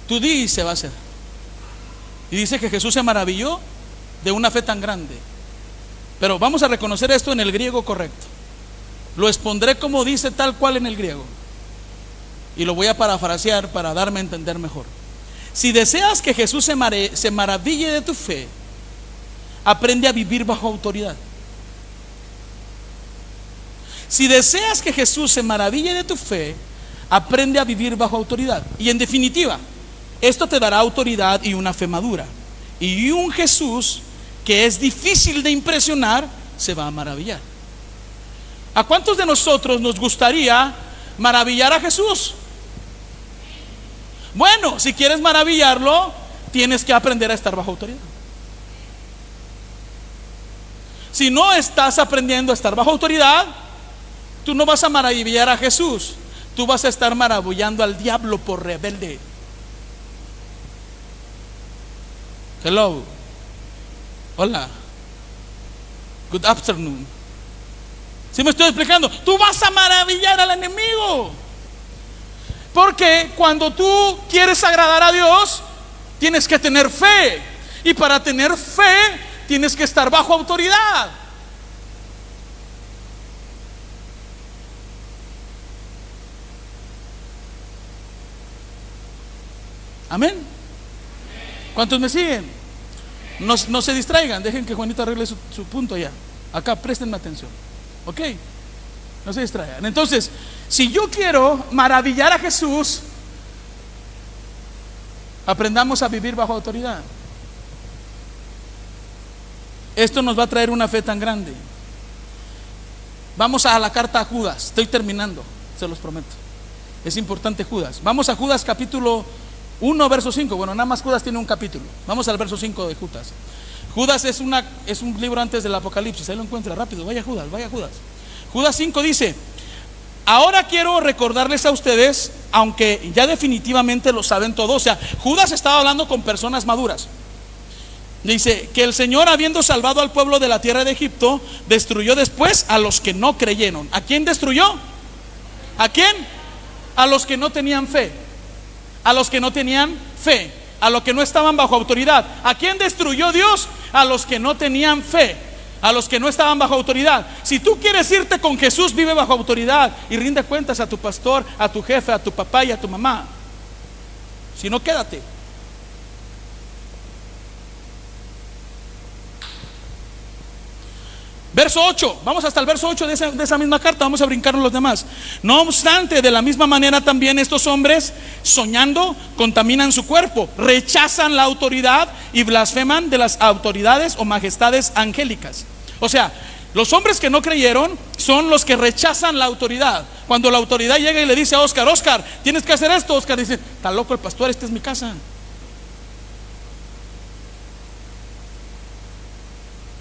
Tú di y se va a hacer. Y dice que Jesús se maravilló de una fe tan grande. Pero vamos a reconocer esto en el griego correcto. Lo expondré como dice tal cual en el griego, y lo voy a parafrasear para darme a entender mejor. Si deseas que Jesús se maraville de tu fe, aprende a vivir bajo autoridad. Si deseas que Jesús se maraville de tu fe, aprende a vivir bajo autoridad. Y en definitiva, esto te dará autoridad y una fe madura. Y un Jesús que es difícil de impresionar se va a maravillar. ¿A cuántos de nosotros nos gustaría maravillar a Jesús? Bueno, si quieres maravillarlo, tienes que aprender a estar bajo autoridad. Si no estás aprendiendo a estar bajo autoridad, tú no vas a maravillar a Jesús, tú vas a estar maravillando al diablo por rebelde. Hello. Hola. Good afternoon. ¿Sí me estoy explicando? Tú vas a maravillar al enemigo. Porque cuando tú quieres agradar a Dios, tienes que tener fe. Y para tener fe, tienes que estar bajo autoridad. Amén. ¿Cuántos me siguen? No se distraigan, dejen que Juanita arregle su punto allá. Acá préstenme atención. ¿Ok? No se distraigan. Entonces, si yo quiero maravillar a Jesús, aprendamos a vivir bajo autoridad. Esto nos va a traer una fe tan grande. Vamos a la carta a Judas. Estoy terminando, se los prometo. Es importante Judas. Vamos a Judas capítulo 1, verso 5. Bueno, nada más Judas tiene un capítulo. Vamos al verso 5 de Judas. Judas es un libro antes del Apocalipsis. Ahí lo encuentra rápido. Vaya Judas, vaya Judas. Judas 5 dice: ahora quiero recordarles a ustedes, aunque ya definitivamente lo saben todo. O sea, Judas estaba hablando con personas maduras. Dice que el Señor, habiendo salvado al pueblo de la tierra de Egipto, destruyó después a los que no creyeron. ¿A quién destruyó? ¿A quién? A los que no tenían fe. A los que no tenían fe, a los que no estaban bajo autoridad. ¿A quién destruyó Dios? A los que no tenían fe, a los que no estaban bajo autoridad. Si tú quieres irte con Jesús, vive bajo autoridad y rinde cuentas a tu pastor, a tu jefe, a tu papá y a tu mamá. Si no, quédate. Verso 8, vamos hasta el verso 8 de esa misma carta. Vamos a brincarnos los demás. No obstante, de la misma manera también estos hombres, soñando, contaminan su cuerpo, rechazan la autoridad y blasfeman de las autoridades o majestades angélicas. O sea, los hombres que no creyeron son los que rechazan la autoridad. Cuando la autoridad llega y le dice a Oscar: Oscar, tienes que hacer esto, Oscar dice: está loco el pastor, esta es mi casa.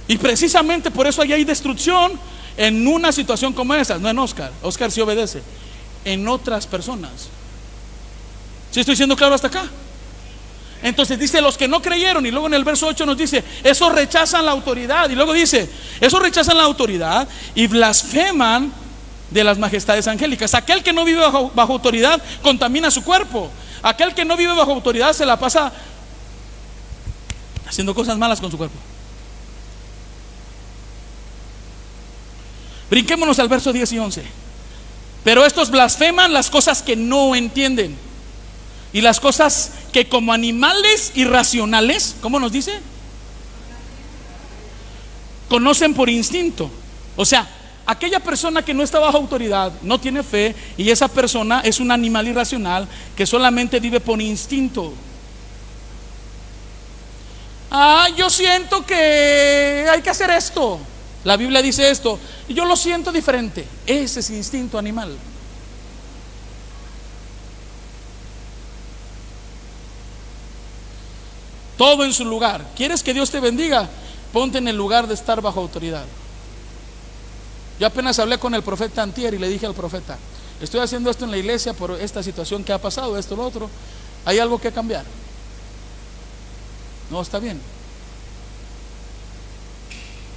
Y precisamente por eso ahí hay destrucción en una situación como esa. No en Oscar, Oscar sí obedece. En otras personas. ¿Sí estoy siendo claro hasta acá? Entonces dice: los que no creyeron. Y luego en el verso 8 nos dice: esos rechazan la autoridad. Y luego dice: esos rechazan la autoridad y blasfeman de las majestades angélicas. Aquel que no vive bajo autoridad contamina su cuerpo. Aquel que no vive bajo autoridad se la pasa haciendo cosas malas con su cuerpo. Brinquémonos al verso 10 y 11. Pero estos blasfeman las cosas que no entienden, y las cosas que como animales irracionales, ¿cómo nos dice? Conocen por instinto. O sea, aquella persona que no está bajo autoridad no tiene fe, y esa persona es un animal irracional que solamente vive por instinto. Yo siento que hay que hacer esto. La Biblia dice esto y yo lo siento diferente. Ese es instinto animal. Todo en su lugar. ¿Quieres que Dios te bendiga? Ponte en el lugar de estar bajo autoridad. Yo apenas hablé con el profeta antier y le dije al profeta: estoy haciendo esto en la iglesia por esta situación que ha pasado, esto, lo otro. ¿Hay algo que cambiar? No, está bien.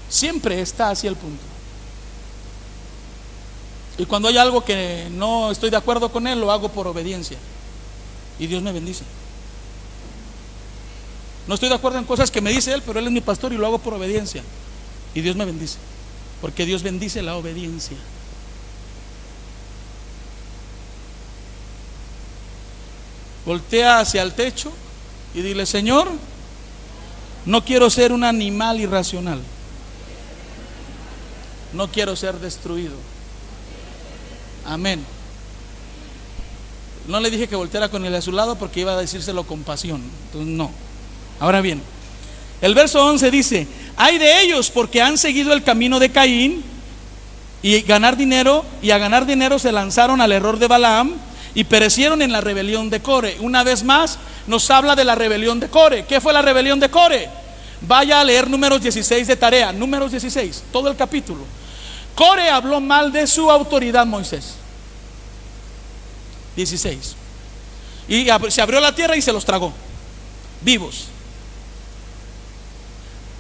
Siempre está hacia el punto. Y cuando hay algo que no estoy de acuerdo con él, lo hago por obediencia, y Dios me bendice. No estoy de acuerdo en cosas que me dice él, pero él es mi pastor y lo hago por obediencia, y Dios me bendice, porque Dios bendice la obediencia. Voltea hacia el techo y dile: Señor, no quiero ser un animal irracional. No quiero ser destruido. Amén. No le dije que volteara con él a su lado porque iba a decírselo con pasión. Entonces no. Ahora bien, el verso 11 dice: hay de ellos porque han seguido el camino de Caín y a ganar dinero se lanzaron al error de Balaam y perecieron en la rebelión de Core. Una vez más nos habla de la rebelión de Core. ¿Qué fue la rebelión de Core? Vaya a leer Números 16 de tarea. Números 16, todo el capítulo. Core habló mal de su autoridad, Moisés. 16. Y se abrió la tierra y se los tragó vivos.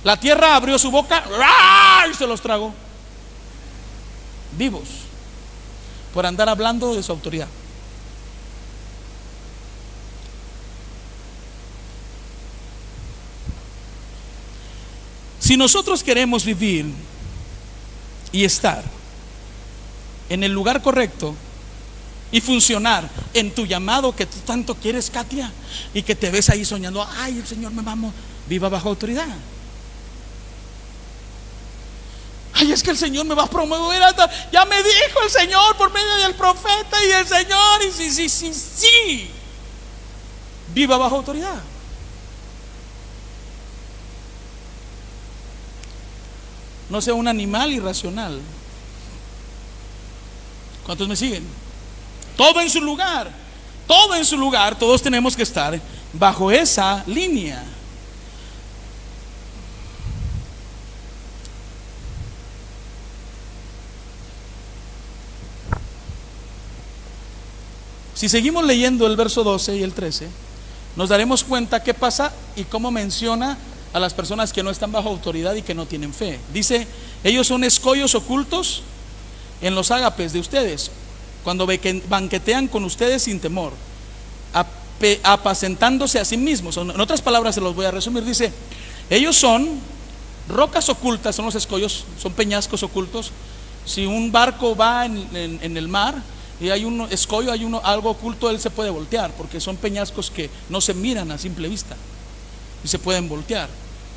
La tierra abrió su boca y se los tragó vivos, por andar hablando de su autoridad. Si nosotros queremos vivir y estar en el lugar correcto y funcionar en tu llamado que tú tanto quieres, Katia, y que te ves ahí soñando: ay, el Señor me vamos, viva bajo autoridad. Ay, es que el Señor me va a promover hasta, ya me dijo el Señor por medio del profeta y el Señor, y sí, viva bajo autoridad. No sea un animal irracional. ¿Cuántos me siguen? Todo en su lugar. Todo en su lugar. Todos tenemos que estar bajo esa línea. Si seguimos leyendo el verso 12 y el 13, nos daremos cuenta qué pasa y cómo menciona a las personas que no están bajo autoridad y que no tienen fe. Dice: ellos son escollos ocultos en los ágapes de ustedes, cuando banquetean con ustedes sin temor, apacentándose a sí mismos. En otras palabras, se los voy a resumir. Dice: ellos son rocas ocultas, son los escollos, son peñascos ocultos. Si un barco va en el mar y hay un escollo, hay algo oculto, él se puede voltear, porque son peñascos que no se miran a simple vista y se pueden voltear.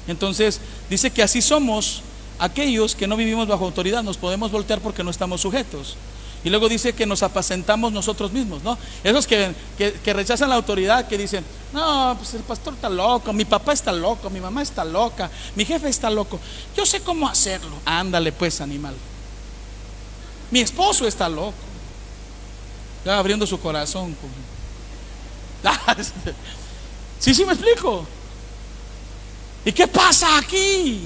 Entonces dice que así somos aquellos que no vivimos bajo autoridad. Nos podemos voltear porque no estamos sujetos. Y luego dice que nos apacentamos nosotros mismos, ¿no? Esos que rechazan la autoridad, que dicen: no, pues el pastor está loco, mi papá está loco, mi mamá está loca, mi jefe está loco, yo sé cómo hacerlo. Ándale pues, animal. Mi esposo está loco. Ya abriendo su corazón. Sí, me explico. ¿Y qué pasa aquí?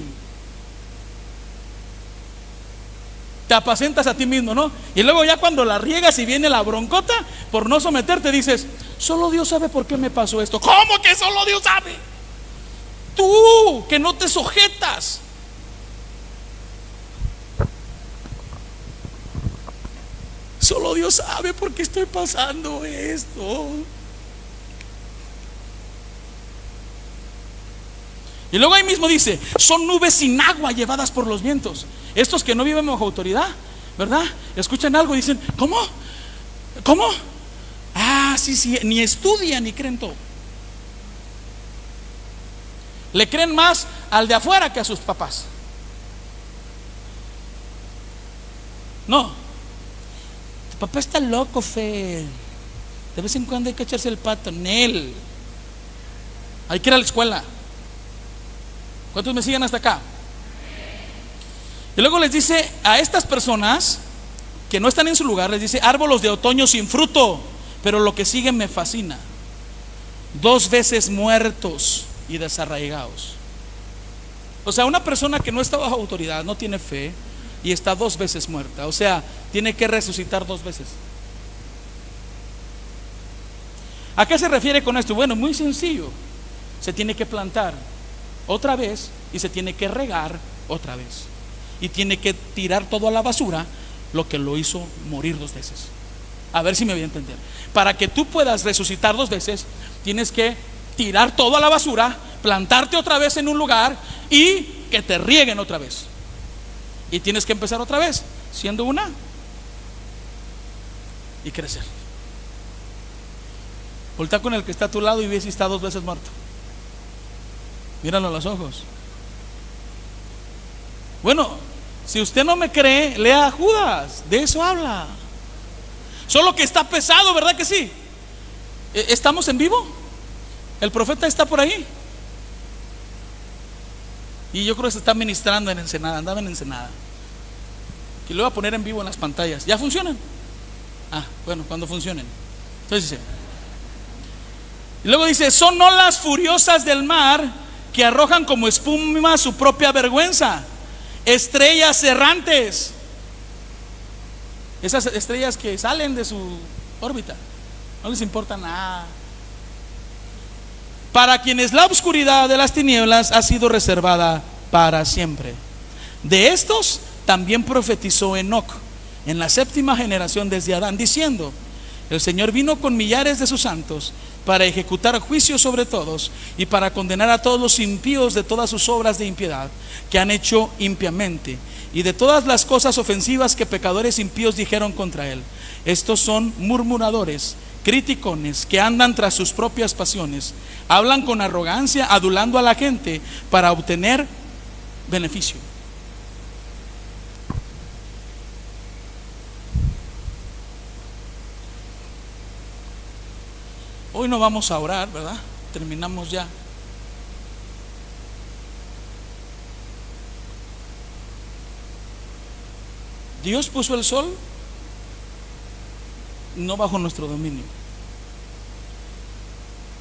Te apacentas a ti mismo, ¿no? Y luego ya cuando la riegas y viene la broncota por no someterte, dices: solo Dios sabe por qué me pasó esto. ¿Cómo que solo Dios sabe? Tú, que no te sujetas. Solo Dios sabe por qué estoy pasando esto. Y luego ahí mismo dice, son nubes sin agua llevadas por los vientos. Estos que no viven bajo autoridad, ¿verdad? Escuchan algo y dicen, ¿cómo? ¿Cómo? Ah, sí, ni estudian ni creen todo. Le creen más al de afuera que a sus papás. No, tu papá está loco, Fe. De vez en cuando hay que echarse el pato en él. Hay que ir a la escuela. ¿Cuántos me siguen hasta acá? Y luego les dice a estas personas que no están en su lugar, les dice árboles de otoño sin fruto. Pero lo que sigue me fascina: 2 veces muertos y desarraigados. O sea, una persona que no está bajo autoridad, no tiene fe y está 2 veces muerta. O sea, tiene que resucitar 2 veces. ¿A qué se refiere con esto? Bueno, muy sencillo. Se tiene que plantar otra vez y se tiene que regar otra vez. Y tiene que tirar todo a la basura lo que lo hizo morir 2 veces. A ver si me voy a entender. Para que tú puedas resucitar 2 veces, tienes que tirar todo a la basura, plantarte otra vez en un lugar y que te rieguen otra vez. Y tienes que empezar otra vez, siendo una, y crecer. Voltea con el que está a tu lado y ve si está 2 veces muerto. Míralo a los ojos. Bueno, si usted no me cree, lea a Judas, de eso habla. Solo que está pesado, ¿verdad que sí? ¿Estamos en vivo? ¿El profeta está por ahí? Y yo creo que se está ministrando en Ensenada. Andaba en Ensenada. Y lo voy a poner en vivo en las pantallas. ¿Ya funcionan? Ah, bueno, cuando funcionen. Entonces dice, y luego dice, son olas furiosas del mar que arrojan como espuma su propia vergüenza, estrellas errantes. Esas estrellas que salen de su órbita, no les importa nada. Para quienes la oscuridad de las tinieblas ha sido reservada para siempre. De estos también profetizó Enoc en la 7ª generación desde Adán, diciendo: el Señor vino con millares de sus santos para ejecutar juicio sobre todos y para condenar a todos los impíos de todas sus obras de impiedad que han hecho impiamente, y de todas las cosas ofensivas que pecadores impíos dijeron contra él. Estos son murmuradores, criticones, que andan tras sus propias pasiones, hablan con arrogancia, adulando a la gente para obtener beneficio. Hoy no vamos a orar, ¿verdad? Terminamos ya. Dios puso el sol no bajo nuestro dominio,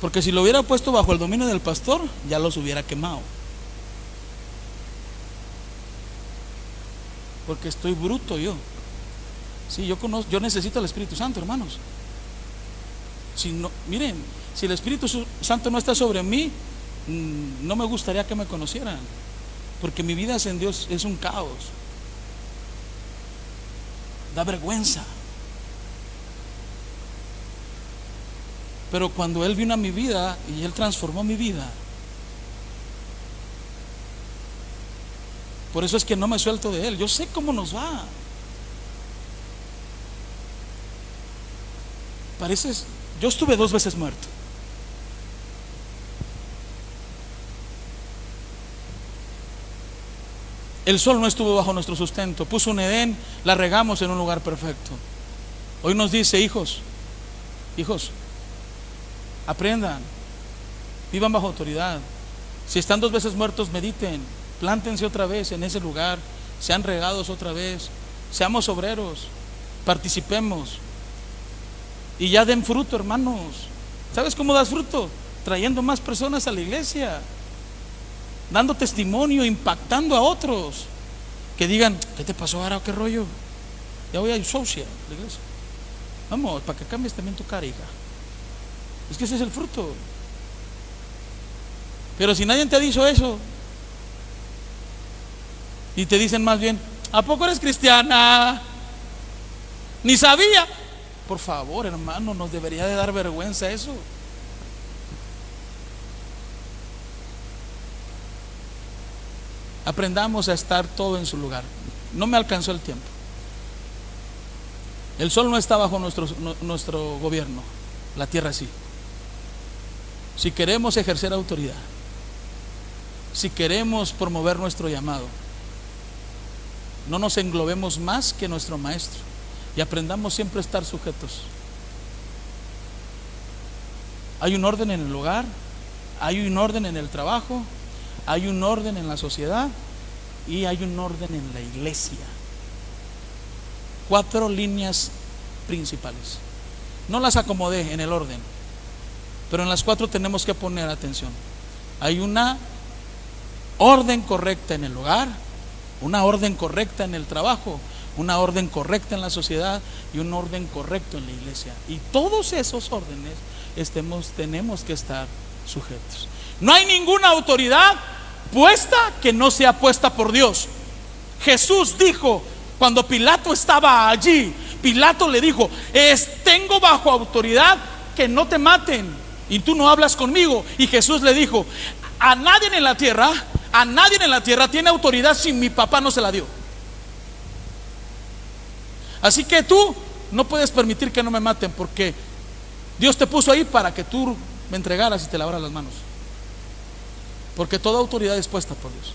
porque si lo hubiera puesto bajo el dominio del pastor, ya los hubiera quemado. Porque estoy bruto yo. Sí, yo necesito el Espíritu Santo, hermanos. Si no, miren, si el Espíritu Santo no está sobre mí, no me gustaría que me conocieran, porque mi vida en Dios es un caos. Da vergüenza. Pero cuando Él vino a mi vida y Él transformó mi vida, por eso es que no me suelto de Él. Yo sé cómo nos va. Pareces, yo estuve 2 veces muerto. El sol no estuvo bajo nuestro sustento. Puso un Edén, la regamos en un lugar perfecto. Hoy nos dice: hijos, aprendan, vivan bajo autoridad. Si están 2 veces muertos, mediten, plántense otra vez en ese lugar, sean regados otra vez, seamos obreros, participemos y ya den fruto, hermanos. ¿Sabes cómo das fruto? Trayendo más personas a la iglesia, dando testimonio, impactando a otros, que digan: ¿qué te pasó ahora? ¿Qué rollo? Ya voy a social, la iglesia. Vamos, para que cambies también tu cara, hija. Es que ese es el fruto. Pero si nadie te ha dicho eso, y te dicen más bien: ¿a poco eres cristiana? Ni sabía. Por favor, hermano, nos debería de dar vergüenza eso. Aprendamos a estar todo en su lugar. No me alcanzó el tiempo. El sol no está bajo nuestro gobierno, la tierra sí. Si queremos ejercer autoridad, si queremos promover nuestro llamado, no nos englobemos más que nuestro maestro y aprendamos siempre a estar sujetos. Hay un orden en el hogar, hay un orden en el trabajo, hay un orden en la sociedad y hay un orden en la iglesia. 4 líneas principales. No las acomodé en el orden, pero en las 4 tenemos que poner atención. Hay una orden correcta en el hogar, una orden correcta en el trabajo, una orden correcta en la sociedad y un orden correcto en la iglesia. Y todos esos órdenes tenemos que estar sujetos. No hay ninguna autoridad puesta que no sea puesta por Dios. Jesús dijo, cuando Pilato estaba allí, Pilato le dijo: tengo bajo autoridad que no te maten y tú no hablas conmigo. Y Jesús le dijo: a nadie en la tierra tiene autoridad si mi papá no se la dio. Así que tú no puedes permitir que no me maten, porque Dios te puso ahí para que tú me entregaras y te lavaras las manos, porque toda autoridad es puesta por Dios.